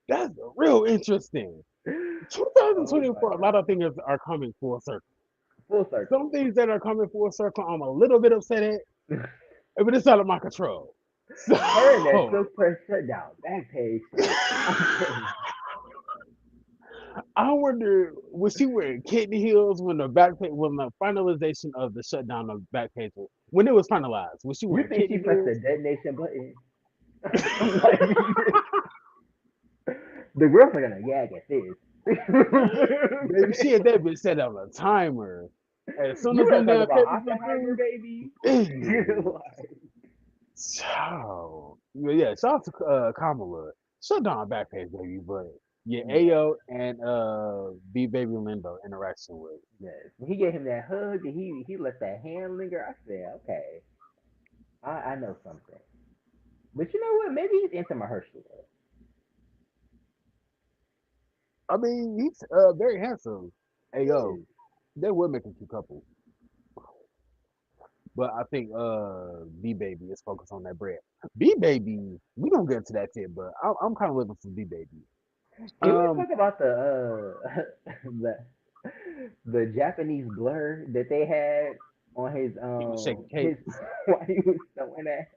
that's real interesting. Oh my 2024, a lot god. of things are coming full circle. Full Some circle. things that are coming full circle, I'm a little bit upset at, but it's out of my control. Her and that So Silk Press shut down Backpage shit. I'm telling I wonder, was she wearing kitten heels when the back page, when the finalization of the shutdown of Backpage, when it was finalized? Was she you. You wearing think she kitten pressed the heels? detonation button? Like the girls are gonna gag at this. Baby, she had that bitch set on a timer. As soon You as wanna them talk damn about papers went Oppenheimer, through, baby? baby, Like, ciao. Yeah, shout out to Kamala. Shut down Backpage, baby, but yeah, yeah, Ayo and B Baby Lindo interaction with. yes. When he gave him that hug and he let that hand linger, I said, okay, I know something. But you know what? Maybe he's into Mahershala. I mean, he's very handsome. He Ayo, is. they would make a cute couple. But I think B Baby is focused on that bread. B Baby, we don't get into that yet, but I'm kind of looking for B Baby. Can we Um, talk about the the the Japanese blur that they had on he was shaking cake. his while he was throwing that?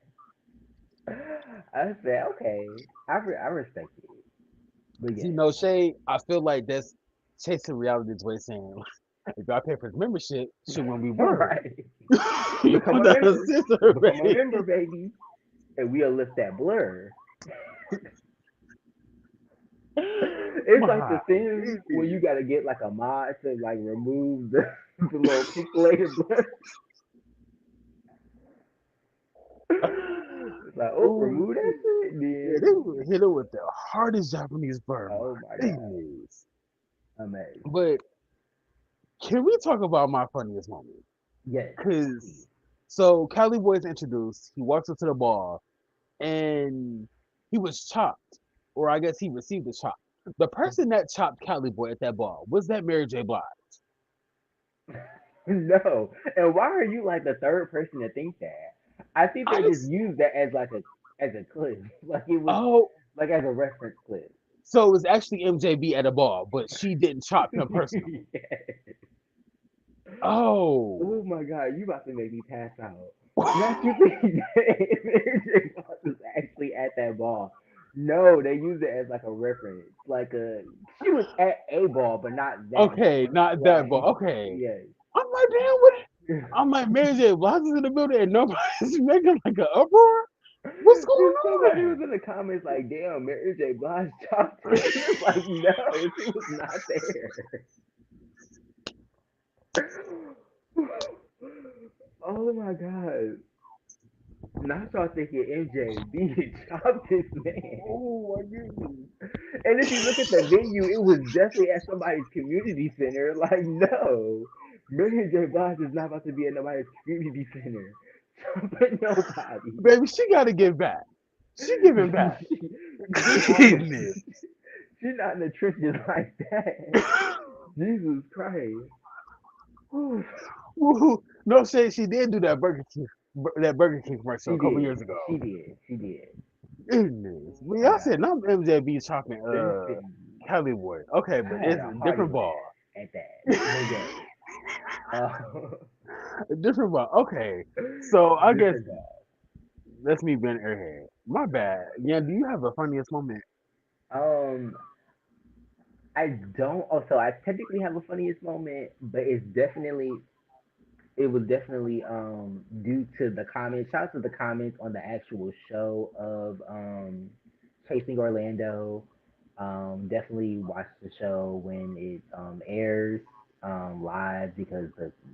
I said, okay, I respect it, but See, yes, no shade. I feel like that's chasing reality's way of saying, if I pay for his membership, shoot when we were. right. You Become come a down to member, sister, become a baby. member, baby, and we'll lift that blur. It's like My the Sims where you goodness. gotta get like a mod to like remove the the little pixelated blur. It's like, oh, Ooh, remove that shit, yeah, they then would hit her with the hardest Japanese bird. My oh my god, goodness. amazing. But can we talk about my funniest moment? Yes, Because please. So Cali Boy is introduced. He walks up to the bar, and he was chopped, or I guess he received a chop. The person that chopped Cali Boy at that bar was that Mary J. Blige. No. And why are you like the third person to think that? I think I they just just used that as like a clip, like it was oh, like as a reference clip. so it was actually MJB at a bar, but she didn't chop him personally. Yes. Oh, Oh my god, you about to make me pass out. Not you think that Mary J. Blige was actually at that ball. No, they use it as like a reference. Like she was at a ball, but not that okay, ball. not that bar. Like, Okay, yes. I'm like, damn, what? I'm like, Mary J. Blige is in the building and nobody's making like an uproar. What's going If somebody was on? in the comments like, damn, Mary J. Blige chopped him, it's like, no, she was not there. Oh my god. Not y'all thinking MJB chopped this man. Oh my goodness. And if you look at the venue, it was definitely at somebody's community center. Like, no. Mary J. Blige is not about to be at nobody's community center. Chopping nobody. Baby, she got to give back. She giving back. She on Goodness. she not in the trenches like that. Jesus Christ. Whew. Woo. No shade, she did do that Burger King commercial She a couple did. years ago. She did. She did. Goodness. Well, I y'all got said not MJB chopping listen. Hollywood. Okay, but I had it's a a heart different bar. attack at that. But yes. Uh, A different bar. Okay. So I guess different ball. that's me being airhead. My bad. Yeah, do you have a funniest moment? Um, I don't. Oh, so I technically have a funniest moment, but it was definitely due to the comments. Shout out to the comments on the actual show of Chasing Orlando. Definitely watch the show when it airs live because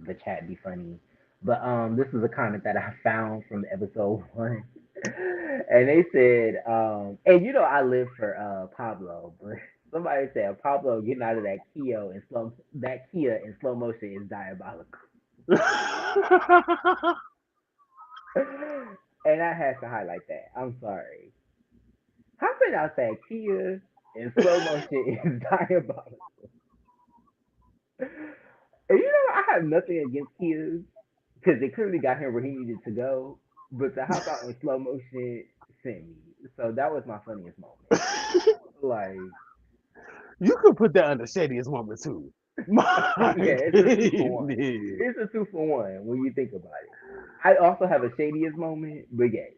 the chat be funny. But this is a comment that I found from episode one, and they said, and you know I live for Pablo, but somebody said Pablo getting out of that Kia in slow motion is diabolical. And I had to highlight that. I'm sorry. Hopping out that Kia in slow motion is diabolical. And you know, I have nothing against Kias because they clearly got him where he needed to go. But to hop out in slow motion sent me. So that was my funniest moment. Like, You could put that under shadiest moment too. My yeah, it's a two for one. goodness. It's a two for one when you think about it. I also have a shadiest moment, but yes,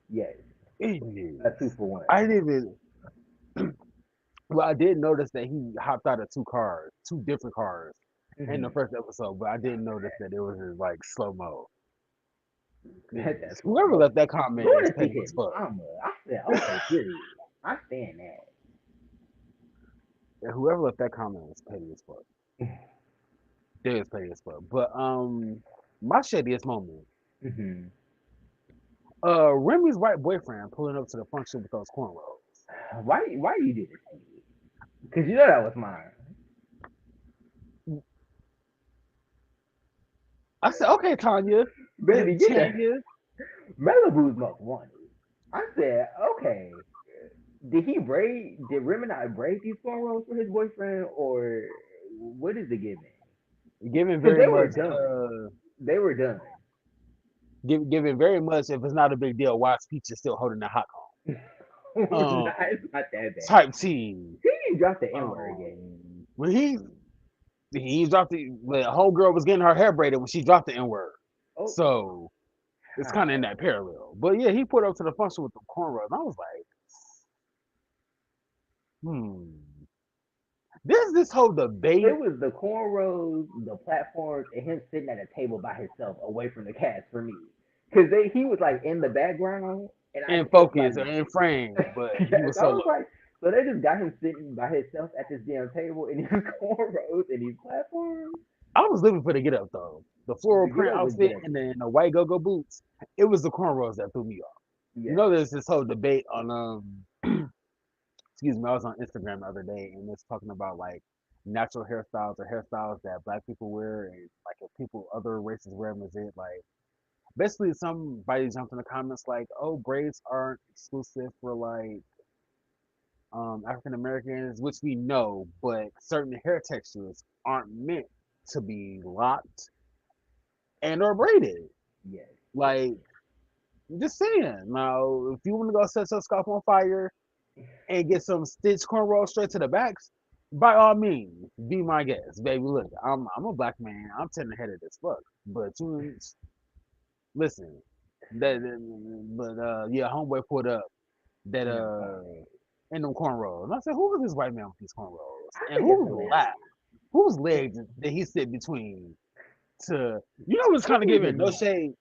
yes, a two Goodness. for one. I didn't even. Well, I did notice that he hopped out of two cars, two different cars, in the Mm-hmm. first episode, but I didn't notice that it was in like slow mo. Goodness. That's Whoever slow. left that comment Going is to see petty his as fuck. mama. I said, okay, period. I stand Yeah, whoever left that comment is petty as fuck. that. They is petty as fuck. But my shadiest moment. Hmm. Remy's white boyfriend pulling up to the function with those cornrows. Why you do this to me? Because you know that was mine. I said, okay, Tanya, Baby, get the Tanya. Malibu's most wanted. I said, okay. Did Remy not braid these cornrows for his boyfriend, or what is it giving? Giving Because very they were much done. They were done. giving very much if it's not a big deal, why is Peach is still holding the hot comb? It's not that bad. Type T. He didn't drop the N word yet. When he dropped the whole girl was getting her hair braided when she dropped the N word. Oh, So it's kind of in that parallel. But yeah, he put up to the function with the cornrows. I was like, hmm. There's this whole it debate was the cornrows, the platforms, and him sitting at a table by himself, away from the cast for me. Because he was like in the background, and I in kept like, focus or in frame, but he yes, was I solo. was like, so they just got him sitting by himself at this damn table in these cornrows and these platforms. I was living for the get up though. The floral The get print up was outfit get up. and then the white go-go boots. It was the cornrows that threw me off. You Yes. know, there's this whole debate on excuse me, I was on Instagram the other day and it's talking about like natural hairstyles or hairstyles that black people wear and like if people other races wear them, is it like basically somebody jumped in the comments like, "Oh, braids aren't exclusive for like African Americans," which we know, but certain hair textures aren't meant to be locked and or braided. Yes, yes, Like, just saying. Now, if you want to go set your scalp on fire and get some stitch cornrows straight to the backs, by all means, be my guest, baby. Look, I'm a black man. I'm tender headed as fuck. But you listen, but yeah, homeboy put up that in them cornrows. in them cornrows. And I said, who was this white man with these cornrows? I And think it's whose lap, hilarious. whose legs did he sit between to you know what's It kind of was a giving no shade.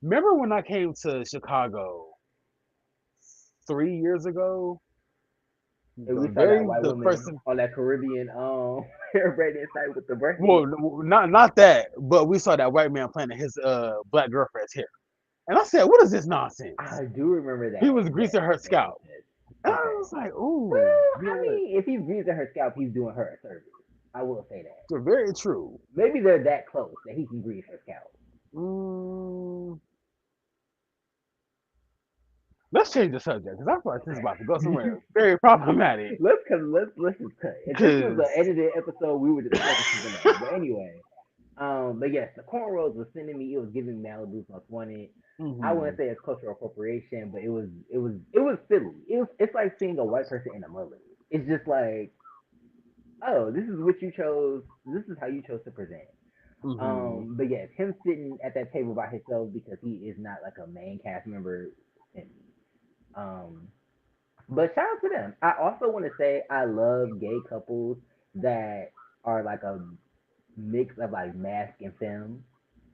Remember when I came to Chicago 3 years ago? and The we saw that very white the first woman on that Caribbean hair braiding site with the well, braid. not that, but we saw that white man planting his black girlfriend's hair. And I said, what is this nonsense? I do remember He that. was Yes, greasing her yes, scalp. yes. And I Okay. was like, ooh, Well, you know I what? mean, if he's greasing her scalp, he's doing her a service. I will say that. So very true. Maybe they're that close that he can grease her scalp. Mm, let's change the subject because I feel like this is about to go somewhere very problematic. Let's just cut. If this was an Because edited episode, we would discuss something else. But anyway, but yes, the cornrows was sending me. It was giving Malibu's most wanted. I wouldn't mm-hmm, say it's cultural appropriation, but it was silly. It's like seeing a white person in a mullet. It's just like, oh, this is what you chose. This is how you chose to present. mm-hmm. But yes, him sitting at that table by himself because he is not like a main cast member. And, um, but shout out to them. I also want to say I love gay couples that are like a mix of like mask and film.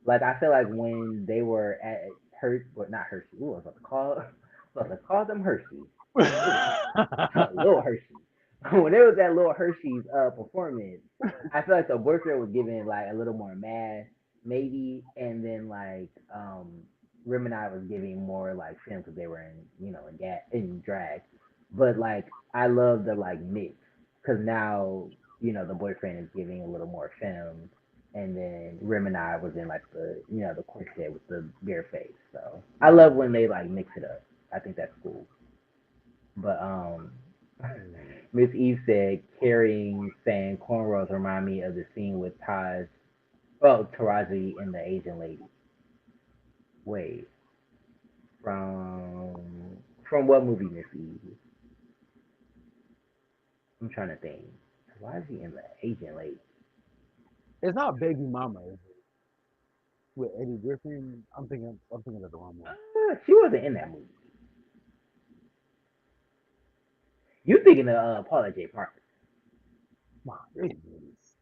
Like I feel like when they were at Hershey, but not Hershey. Ooh, I was about to call, I was about to call them Hershey. Ooh, Little Hershey. When it was that Little Hershey's performance, I feel like the boyfriend was giving like a little more math, maybe, and then like Rim and I was giving more like film because they were in in drag. But like I love the like mix because now the boyfriend is giving a little more film, and then Rim and I was in like the quartet with the bare face. So I love when they like mix it up. I think that's cool. But Miss Eve said carrying saying cornrows remind me of the scene with Taraji and the Asian lady. Wait, from what movie, Miss Eve? I'm trying to think. Taraji and the Asian lady. It's not Baby Mama is it? With Eddie Griffin. I'm thinking of the wrong one. She wasn't in that movie. You thinking of Paula J. Parker? My goodness.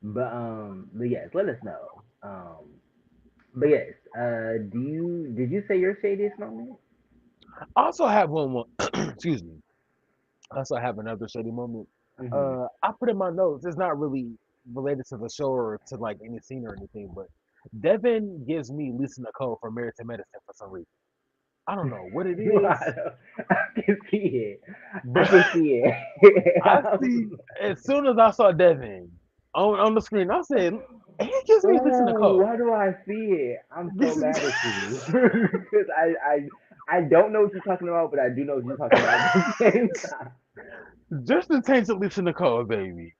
But yes, let us know. But yes, did you say your shadiest moment? I also have one more. Excuse me. I also have another shady moment. Mm-hmm. I put in my notes. It's not really related to the show or to like any scene or anything, but Devin gives me Lisa Nicole from Married to Medicine for some reason. I don't know what it is, I can see it. I but can see I it. see as soon as I saw Devin on the screen, I said, "He gives me Lisa Ooh, Nicole." why do I see it? I'm so This is mad at you because I don't know what you're talking about, but I do know what you're talking about at the same time. just the taste of Lisa Nicole, baby.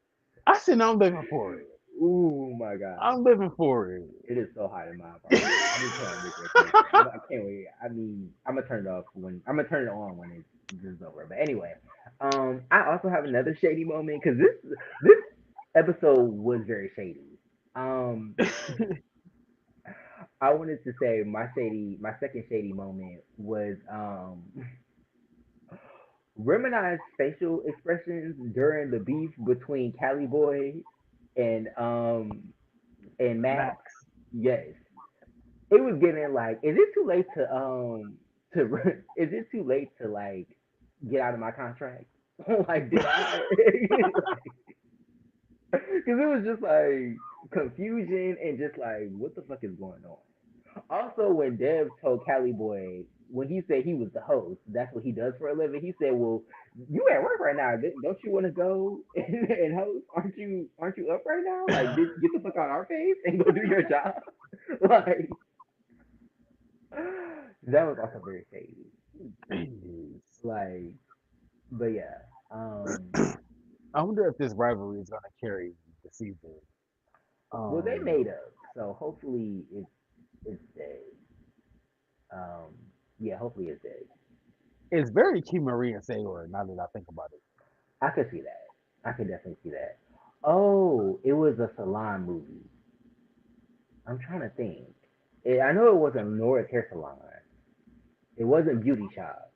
I said, "I'm living for it. Ooh my god, I'm living for it." it is so hot in my apartment. I need to turn on this air conditioner. I can't wait. I mean, I'm gonna turn it on when it's over. But anyway, I also have another shady moment because this episode was very shady. Um, I wanted to say my second shady moment was Remini's facial expressions during the beef between Cali Boy and Max. Max. Yes, it was getting like, is it too late to is it too late to like get out of my contract? Like, did I? Because it was just like confusion and just like, what the fuck is going on? Also, when Dev told Cali Boy when he said he was the host, that's what he does for a living. He said, "Well, you at work right now. Don't you want to go and host? Aren't you up right now? Like, get the fuck out our face and go do your job." Like that was also very shady. Goodness. Like, but yeah. I wonder if this rivalry is gonna carry the season. Well, they Um, made up, so hopefully it's dead. Um, yeah, hopefully it's dead. it's very Key Marie and Sailor. Now that I think about it, I could see that. I could definitely see that. Oh, it was a salon movie. I'm trying to think. I know it wasn't Nora's hair salon. It wasn't Beauty Shop.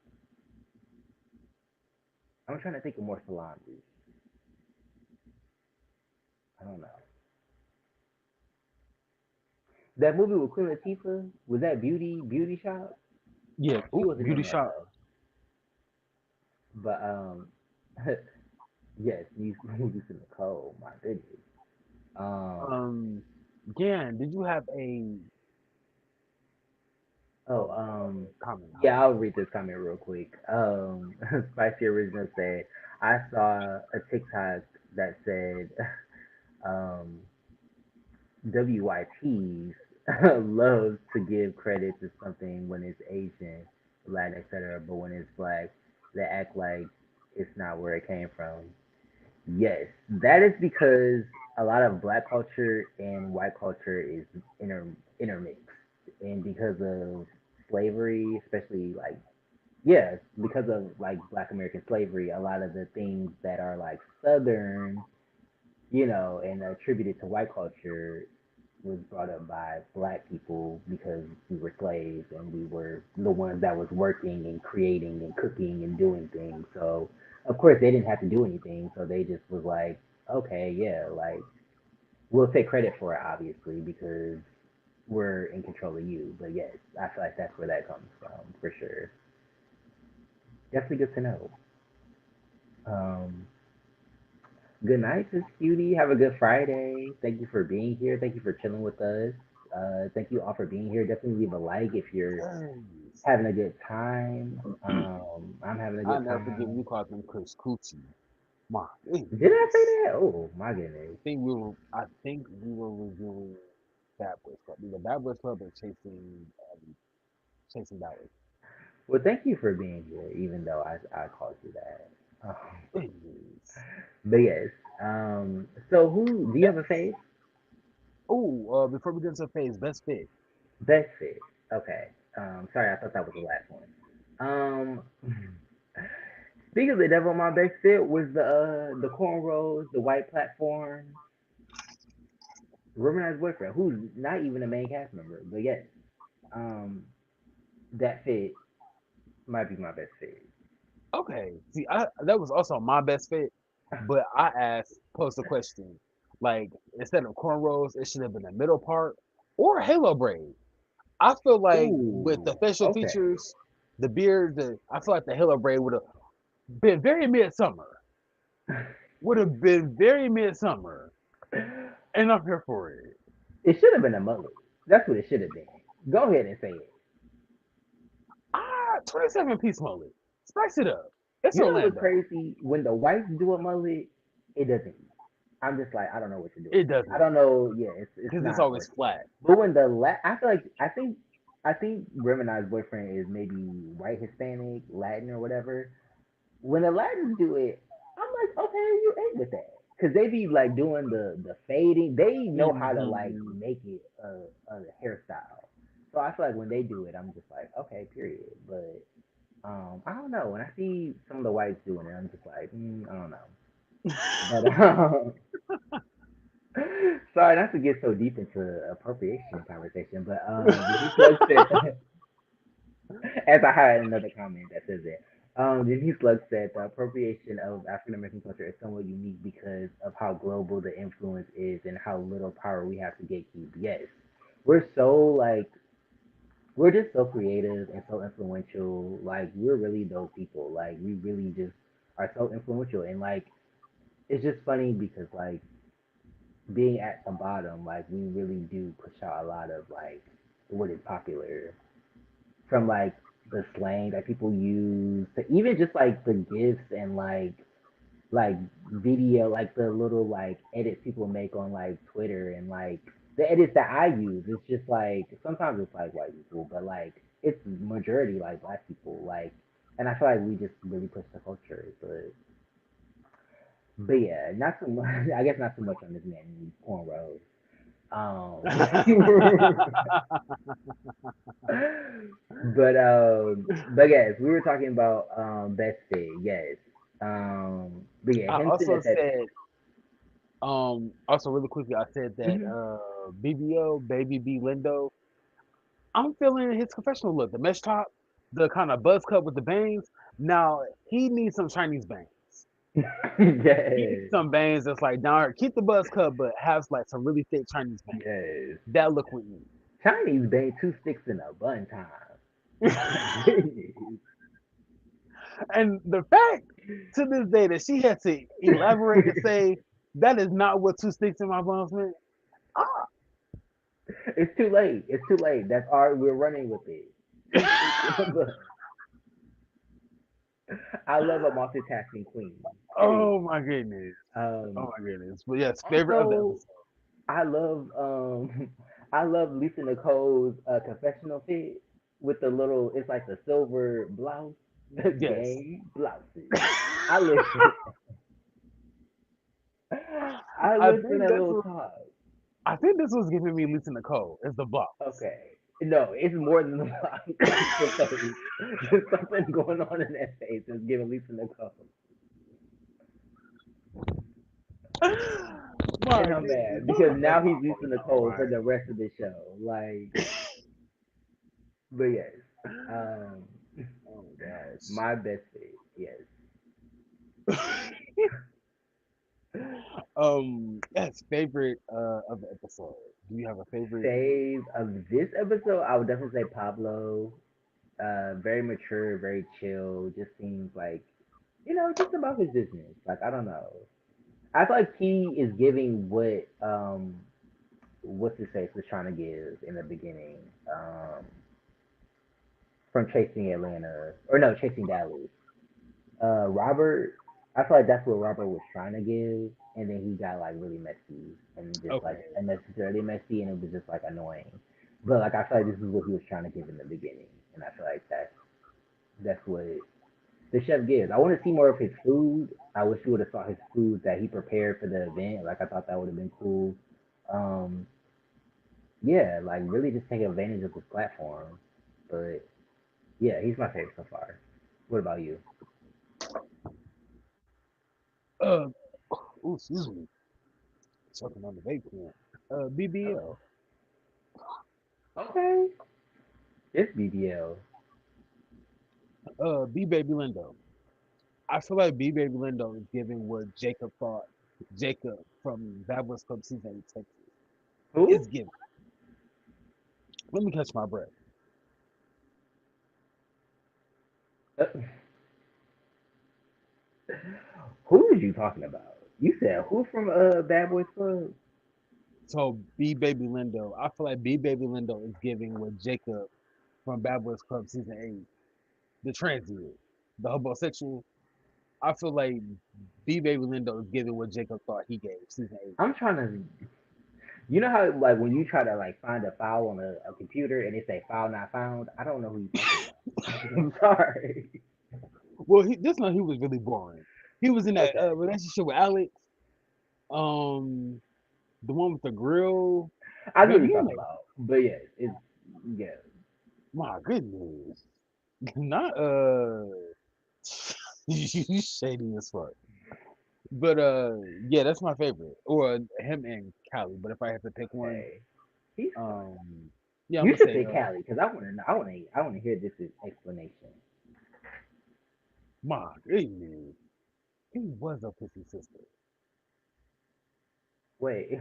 I'm trying to think of more salon movies. I don't know. That movie with Queen Latifah, was that Beauty Shop? yeah. She Ooh, wasn't beauty in that shop. though. But yes, these movies in the cold. My goodness. Um, Um, Gan, did you have a oh, comment? yeah, I'll read this comment real quick. Spicy Original said, I saw a TikTok that said, um, WYPs loves to give credit to something when it's Asian, Latin, etc., but when it's black, they act like it's not where it came from. Yes, that is because a lot of black culture and white culture is intermixed, and because of slavery, especially like yeah, because of like Black American slavery, a lot of the things that are like Southern, and attributed to white culture was brought up by black people because we were slaves and we were the ones that was working and creating and cooking and doing things. So of course they didn't have to do anything, so they just was like, okay, yeah, like we'll take credit for it obviously because we're in control of you. But yes, I feel like that's where that comes from for sure. Definitely good to know. Um, Good night, Miss Cutie. Have a good Friday. Thank you for being here. Thank you for chilling with us. Thank you all for being here. Definitely leave a like if you're Yes. having a good time. I'm having a I'll good never forget when you time. called them Chris Coochie. My Did I say goodness. that? Oh my goodness. I think we were reviewing Bad Boys Club. Either Bad Boys Club or Chasing Dallas. Well, thank you for being here, even though I called you that. Um, Yes. but yes. So who do you have a Best. face? Oh, before we get into phase, best fit. Best fit. Okay. Sorry, I thought that was the last one. Um, Speaking of the devil, my best fit was the cornrows, the white platform, Romanized boyfriend, who's not even a main cast member, but yes, um, that fit might be my best fit. Okay. See, that was also my best fit, but I posed a question. Like, instead of cornrows, it should have been a middle part or halo braid. I feel like with the Ooh, facial okay. features, the beard, I feel like the halo braid would have been very midsummer. Would have been very midsummer. And I'm here for it. It should have been a mullet. That's what it should have been. Go ahead and say it. 27-piece mullet. Spice it up. It's You know what's Orlando. crazy? When the whites do a mullet, it doesn't eat. I'm just like, I don't know what you're doing It here. I doesn't. don't know. Yeah, it's Because it's not always working. flat. But when I feel like I think Remini's boyfriend is maybe white Hispanic, Latin or whatever. When the Latins do it, I'm like, okay, you ate with that. Cause they be like doing the fading. They know how to like Hmm. make it a hairstyle. So I feel like when they do it, I'm just like, okay, period. But I don't know. When I see some of the whites doing it, I'm just like, I don't know. But sorry not to get so deep into appropriation conversation, but Denise Lug said, as I had another comment that says it. Denise Lug said the appropriation of African American culture is somewhat unique because of how global the influence is and how little power we have to gatekeep. Yes, we're so like we're just so creative and so influential. Like we're really those people. Like we really just are so influential and like it's just funny because like being at the bottom, like we really do push out a lot of like what is popular from like the slang that people use to even just like the gifs and like video, like the little like edits people make on like Twitter and like the edits that I use, it's just like sometimes it's like white people, but like it's majority like black people, like, and I feel like we just really push the culture, but yeah, not too much. I guess not too much on this man and these cornrows. Um, but yes, we were talking about best fit, yes. But yeah, I him sitting also at that. said, also really quickly, I said that Mhm. BBO, Baby B Lindo, I'm feeling his professional look, the mesh top, the kind of buzz cut with the bangs. Now he needs some Chinese bangs. He needs Yes, some bangs that's like down. Keep the buzz cut, but have like some really thick Chinese bangs. yes. That look with me. Chinese bang two sticks in a bun time. My goodness. And the fact to this day that she had to elaborate and say that is not what two sticks in my buns meant. Ah. It's too late. It's too late. That's all we're running with it. Two sticks in a bun. I love a multitasking queen. Period. Oh my goodness. Oh Um. my goodness. But yes, favorite of the Also, episode. I love I love Lisa Nicole's confessional fit with the little. It's like the silver blouse, the Yes. gay blouses. I listen. I I live for think that this little was talk. I think this was giving me Lisa Nicole as the box. Okay. No, it's more than the blouse. It's the face. There's something going on in that face that's giving Lisa Nicole. And My I'm goodness. mad Don't because let that now he's pop Lisa on now, Nicole for right? the rest of the show. Like, but yes. Um, Oh my gosh. my best fit. Yes. Yes, favorite of the episode. Do you have a favorite? Save of this episode, I would definitely say Pablo. Very mature, very chill. Just seems like, just about his business. Like, I don't know. I feel like he is giving what what's his face was trying to give in the beginning. From Chasing Atlanta, or no, Chasing Dallas. Robert, I feel like that's what Robert was trying to give, and then he got like really messy and just like Okay. unnecessarily messy, and it was just like annoying. But like I feel like this is what he was trying to give in the beginning, and I feel like that's what the chef gives. I want to see more of his food. I wish we would have saw his food that he prepared for the event. Like I thought that would have been cool. Um, yeah, like really just take advantage of this platform. But yeah, he's my favorite so far. What about you? Uh, oh, excuse me. Sucking on the vape pen. Oh, BBL. okay. It's BBL. B Baby Lindo. I feel like B Baby Lindo is giving what Jacob thought Jacob from Bad Boys Club season 8 Texas Who? is giving. Let me catch my breath. Uh, who is you talking about? You said who from Bad Boys Club? So B Baby Lindo, I feel like B Baby Lindo is giving what Jacob from Bad Boys Club season 8, the transient, the homosexual. I feel like B Baby Lindo is giving what Jacob thought he gave season 8. I'm trying to. You know how like when you try to like find a file on a computer and it say file not found? I don't know who you're talking about. I'm sorry. Well, this one he was really boring. He was in that Okay, relationship with Alex, um, the one with the grill. I know what Baby, you're you talking like, about, but yeah, it's yeah. my goodness, not you shady as fuck. But yeah, that's my favorite, or him and Callie. But if I have to pick one, Okay, he's fine. um, yeah, I'm You gonna should say say Cali because I want to know. I want to hear this explanation. my goodness, he was a pussy sister. Wait,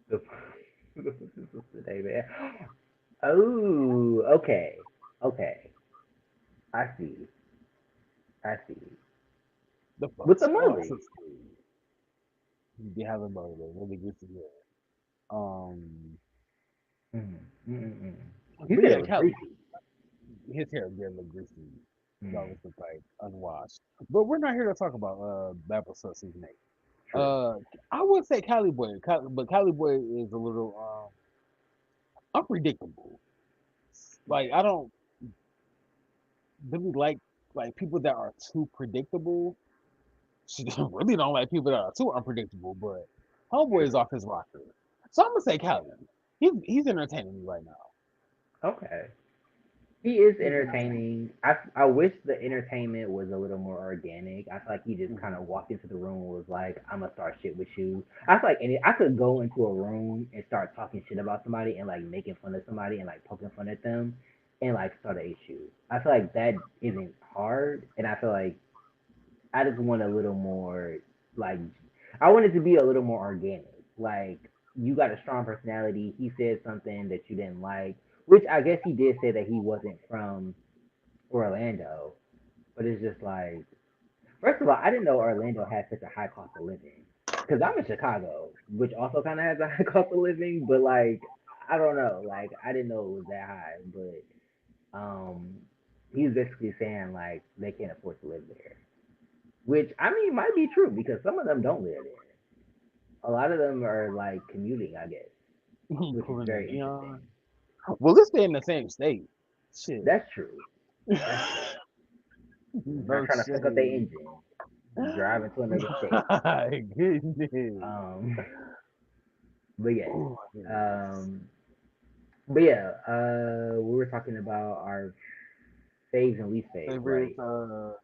the this is today, man. Oh, okay, okay. I see. I see. The With the fuck Mully. sister. You be having mother, really good to hear. Mm-mm. You But said it yeah, was Callie, greasy. his hair did look greasy. It Mm, always looked like unwashed. But we're not here to talk about Battle Star season 8. true. I would say Cali Boy, but Cali Boy is a little. unpredictable. Like I don't really like people that are too predictable. She really don't like people that are too unpredictable. But Homeboy is True. off his rocker, so I'm gonna say Callie. He's entertaining me right now. Okay. He is He's entertaining. entertaining. I wish the entertainment was a little more organic. I feel like he just kind of Hmm. walked into the room and was like, "I'm gonna start shit with you." I feel like I could go into a room and start talking shit about somebody and like making fun of somebody and like poking fun at them and like start an issue. I feel like that isn't hard, and I feel like I just want a little more like I want it to be a little more organic. Like you got a strong personality. He said something that you didn't like, which I guess he did say that he wasn't from Orlando, but it's just like first of all, I didn't know Orlando had such a high cost of living because I'm in Chicago, which also kind of has a high cost of living, but like I don't know, like I didn't know it was that high, but he's basically saying like they can't afford to live there. Which I mean might be true because some of them don't live there. A lot of them are like commuting, I guess, which is Pulling the very interesting. Leon. Well, let's stay in the same state. Shit. That's true. That's true. Not No trying to fuck up their shade. engine, driving to another state. My goodness. Um, but yes. Oh my goodness. Um, but yeah, we were talking about our faves and least faves, Favorite, right?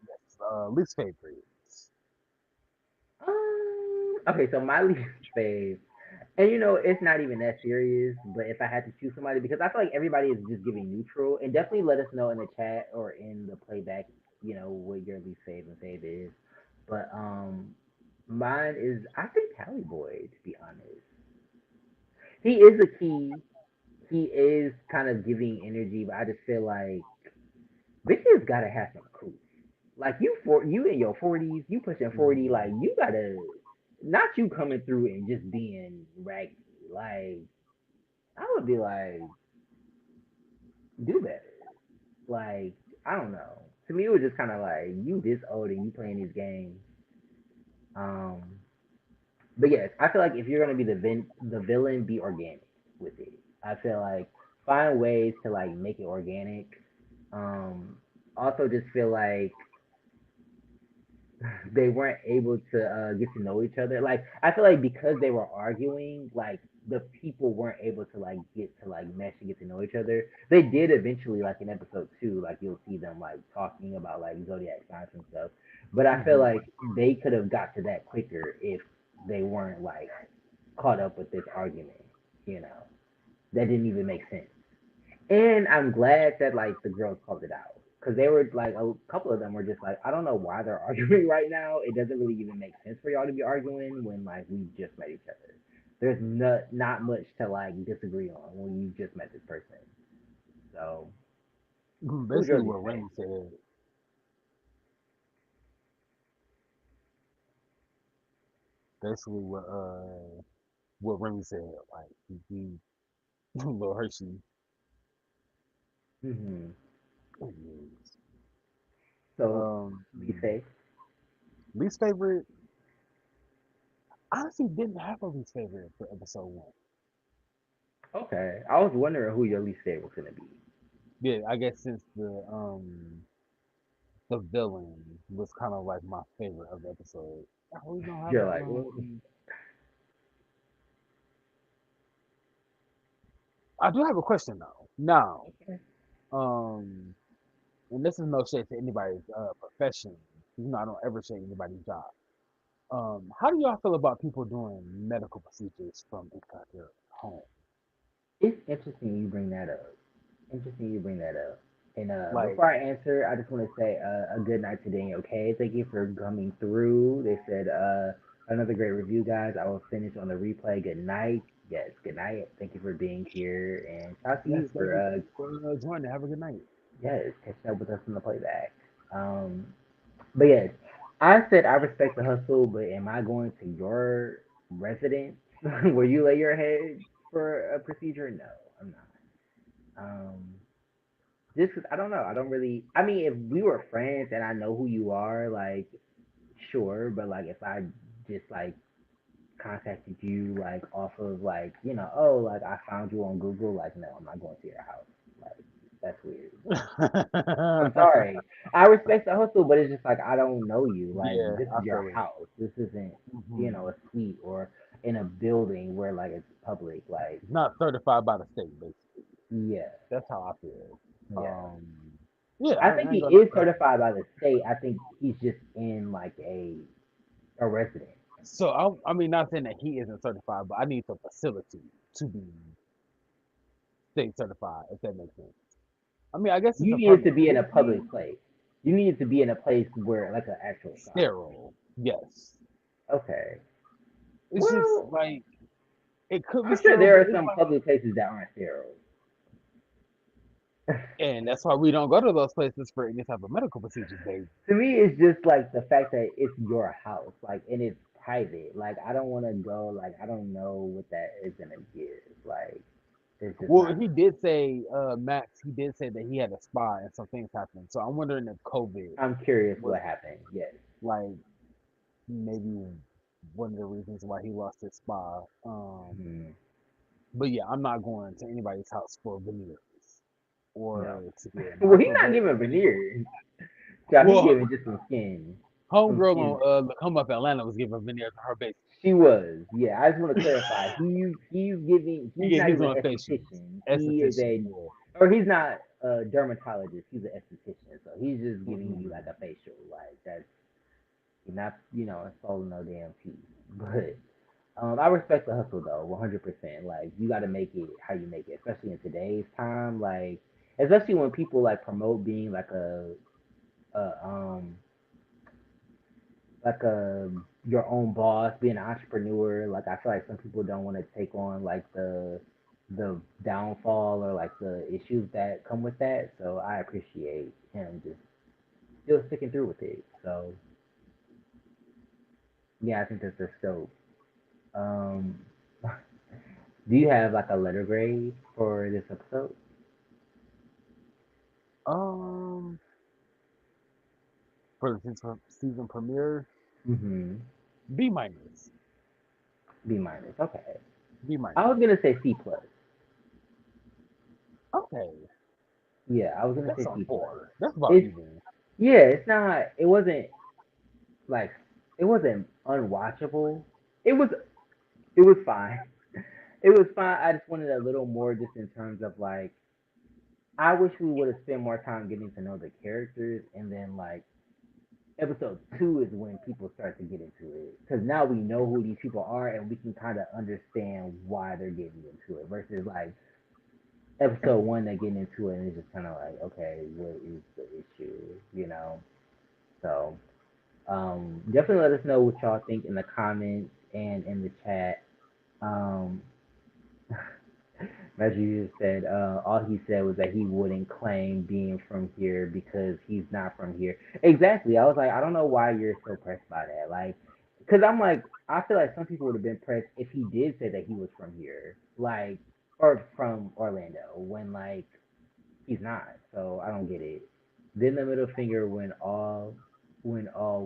yes, least favorite. Okay, so my least fave, and you know, it's not even that serious, but if I had to choose somebody, because I feel like everybody is just giving neutral, and definitely let us know in the chat or in the playback, you know, what your least fave and fave is. But mine is I think Cali Boy, to be honest. He is a key. He is kind of giving energy, but I just feel like bitches gotta have some cool. Like you in your 40s, you pushing 40, like Mhm. you gotta not you coming through and just being raggedy. Like I would be like, do better. Like I don't know. To me, it was just kind of like you this old and you playing these games. Um, but yes, I feel like if you're gonna be the villain, be organic with it. I feel like find ways to like make it organic. Um, also just feel like they weren't able to get to know each other. Like I feel like because they were arguing, like the people weren't able to like get to like mesh and get to know each other. They did eventually, like in episode two, like you'll see them like talking about like zodiac signs and stuff. But I feel Mhm. like they could have got to that quicker if they weren't like caught up with this argument. You know, that didn't even make sense. And I'm glad that like the girls called it out because they were like a couple of them were just like I don't know why they're arguing right now. It doesn't really even make sense for y'all to be arguing when like we just met each other. There's not much to like disagree on when you just met this person. So who's Basically, your least what favorite? Remy said. Basically, what Remy said. Like he little Hershey. Mm-hmm. Yes. So Um, least favorite. least favorite. Honestly, didn't have a least favorite for episode one. Okay, I was wondering who your least favorite's gonna be. Yeah, I guess since the villain was kind of like my favorite of the episode. I really don't have You're like, well, I do have a question though. Now, um, and this is no shade to anybody's profession. You know, I don't ever shade anybody's job. How do y'all feel about people doing medical procedures from inside their home? it's interesting you bring that up. Interesting you bring that up. And Like, before I answer, I just want to say a good night to Daniel K. Thank you for coming through. They said another great review, guys. I will finish on the replay. Good night. Yes, good night. Thank you for being here, and shout out to yes, you for thank you for joining. Have a good night. yes catching up with us in the playback. Um, but yes, I said I respect the hustle, but am I going to your residence where you lay your head for a procedure? No, I'm not. Just 'cause I don't know. I don't really. I mean, if we were friends and I know who you are, like, sure. But like, if I just like contacted you like off of like oh like I found you on Google. Like no, I'm not going to your house. Like that's weird. I'm sorry. I respect the hustle, but it's just like I don't know you. Like Yeah, this I is your feel it. house. This isn't Hmm. a suite or in a building where like it's public. Like It's not certified by the state, basically. yeah, That's how I feel. yeah. Um, yeah, I I think he ain't gonna is lie. certified by the state. I think he's just in like a resident. So I mean, not saying that he isn't certified, but I need the facility to be state certified, if that makes sense. I mean, I guess it's You a needed to permanent be in a fixie, public place. You needed to be in a place where like an actual shop. sterile. Yes, Okay. it's just Well, like it could be I'm sure sterile, there but are it's some like, public places that aren't sterile. and that's why we don't go to those places for any type of medical procedures, baby. To me, it's just like the fact that it's your house, like, and it's private. Like, I don't want to go. Like, I don't know what that is gonna give. Like, it's just Well, not. he did say, Max, he did say that he had a spa and some things happened. So I'm wondering if COVID I'm curious was what happened. Yes. like maybe one of the reasons why he lost his spa. Hmm. But yeah, I'm not going to anybody's house for veneers No. or to get Well, he's not giving microblading. veneers. So he's Well, giving just some skin, some homegirl skin. on Come Up Atlanta was giving veneers on her base. She was. Yeah, I just want to clarify. He's giving. He's Yeah, not he's even on an facials, esthetician. He is esthetician. a, Yeah. or he's not a dermatologist. He's an esthetician. So he's just giving you like Hmm. a facial. Like that's not installing no damn teeth. But I respect the hustle though, 100%. Like you got to make it how you make it, especially in today's time. Like especially when people like promote being a like a your own boss, being an entrepreneur. Like I feel like some people don't want to take on like the downfall or like the issues that come with that. So I appreciate him just still sticking through with it. So yeah, I think that's dope. Um, do you have like a letter grade for this episode? Um, for the season premiere, Mm-hmm. B minus, B minus. Okay. B I was minus. gonna say C plus. Okay, Yeah, I was gonna that's say on C plus. four. That's about It's even. yeah, it's not. It wasn't like it wasn't unwatchable. It was it was fine. It was fine. I just wanted a little more, just in terms of like I wish we would have spent more time getting to know the characters, and then like episode two is when people start to get into it because now we know who these people are and we can kind of understand why they're getting into it versus like episode one that getting into it and it's just kind of like okay, what is the issue, so definitely let us know what y'all think in the comments and in the chat. um As you just said, all he said was that he wouldn't claim being from here because he's not from here. Exactly. I was like, I don't know why you're so pressed by that. Like, because I'm like, I feel like some people would have been pressed if he did say that he was from here, like, or from Orlando, when like he's not. So I don't get it. Then the middle finger when all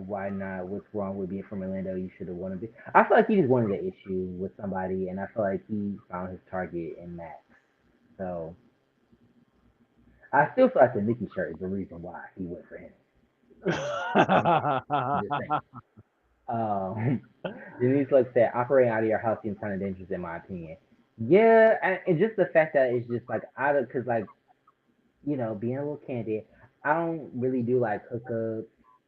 why not? What's wrong with being from Orlando? You should have wanted it. I feel like he just wanted an issue with somebody, and I feel like he found his target in Max. So I still feel like the Nikki shirt is the reason why he went for him. I'm just saying. Um, Denise like said, operating out of your house seems kind of dangerous in my opinion. Yeah, and just the fact that it's just like out of because like being a little candid, I don't really do like hookups,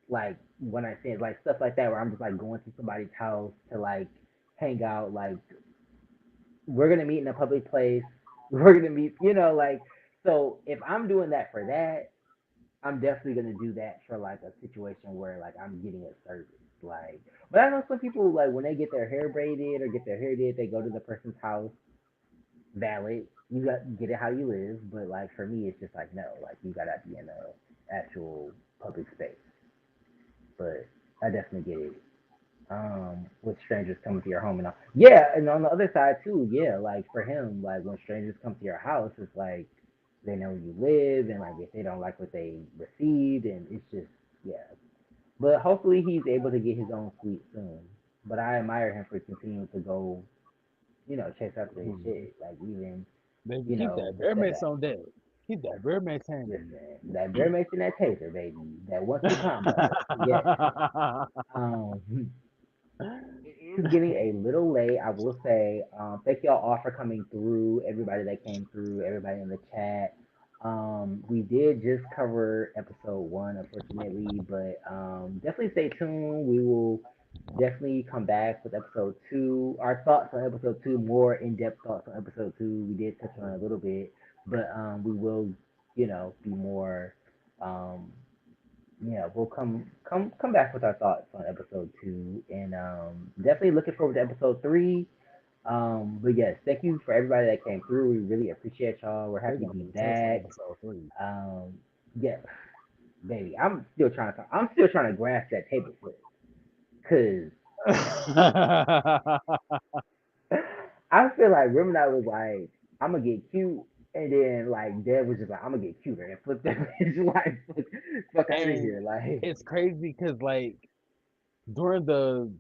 like when I say like stuff like that where I'm just like going to somebody's house to like hang out. Like we're gonna meet in a public place. We're gonna meet, like so. If I'm doing that for that, I'm definitely gonna do that for like a situation where like I'm getting a service. Like, but I know some people like when they get their hair braided or get their hair did, they go to the person's house. Valid. You got get it how you live, but like for me, it's just like no, like you gotta be in a actual public space. But I definitely get it. With strangers coming to your home and all. Yeah, and on the other side too, yeah, like for him, like when strangers come to your house, it's like they know where you live, and like if they don't like what they received, and it's just yeah. But hopefully he's able to get his own suite soon. but I admire him for continuing to go, chase after his Mhm. shit. Like even, Baby, keep that the bear mace setback. on deck. Keep that bear mace handy. Listen, that bear mace and that taser, baby. That 1-2 combo. Yes. Um, it is getting a little late. I will say, thank y'all all for coming through. Everybody that came through, everybody in the chat. We did just cover episode one, unfortunately, but definitely stay tuned. We will definitely come back with episode two. Our thoughts on episode two, more in depth thoughts on episode two. We did touch on it a little bit, but we will, be more um, yeah, we'll come back with our thoughts on episode two, and definitely looking forward to episode three. But yes, thank you for everybody that came through. We really appreciate y'all. We're They happy to gonna be be intense on back. episode 3. Um, yeah, baby, I'm still trying to grasp that table flip, cause I feel like Remini was like, I'm gonna get cute. And then like Dev was just like, I'm gonna get cuter and flip that bitch like fuck out of And here. Like it's crazy because, like, during the,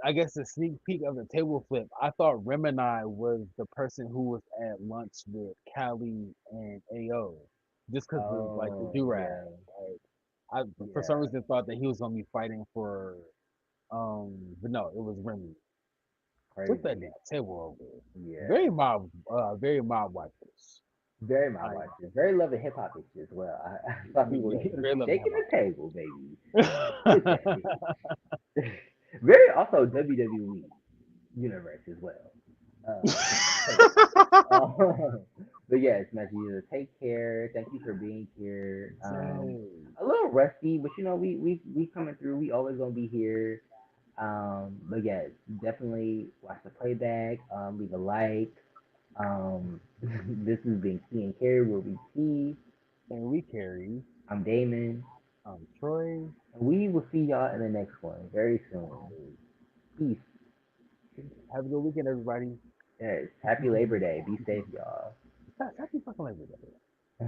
I guess, the sneak peek of the table flip, I thought Remini was the person who was at lunch with Callie and AO, just because of like the oh do rag. yeah, Like, I for some yeah. reason thought that he was gonna be fighting for, but no, it was Remy. Flip that Crazy. damn table over. Yeah. Very mild whitefish. Very my Like, watch. Very love and hip hop bitch as well. I saw people yeah, he was very loving hip shaking the table, baby. hop. Flip that bitch. Very also WWE universe as well. Uh, but yes, Matthew, take care. Thank you for being here. Dang. A little rusty, but we coming through. We always gonna be here. But yes, definitely watch the playback. Leave a like. This has been Key and Carrie where we key. And we carry I'm Damon, Troy. and we will see y'all in the next one very soon. Peace. Have a good weekend, everybody. Yes, happy Labor Day. Be safe, y'all. Happy fucking Labor Day.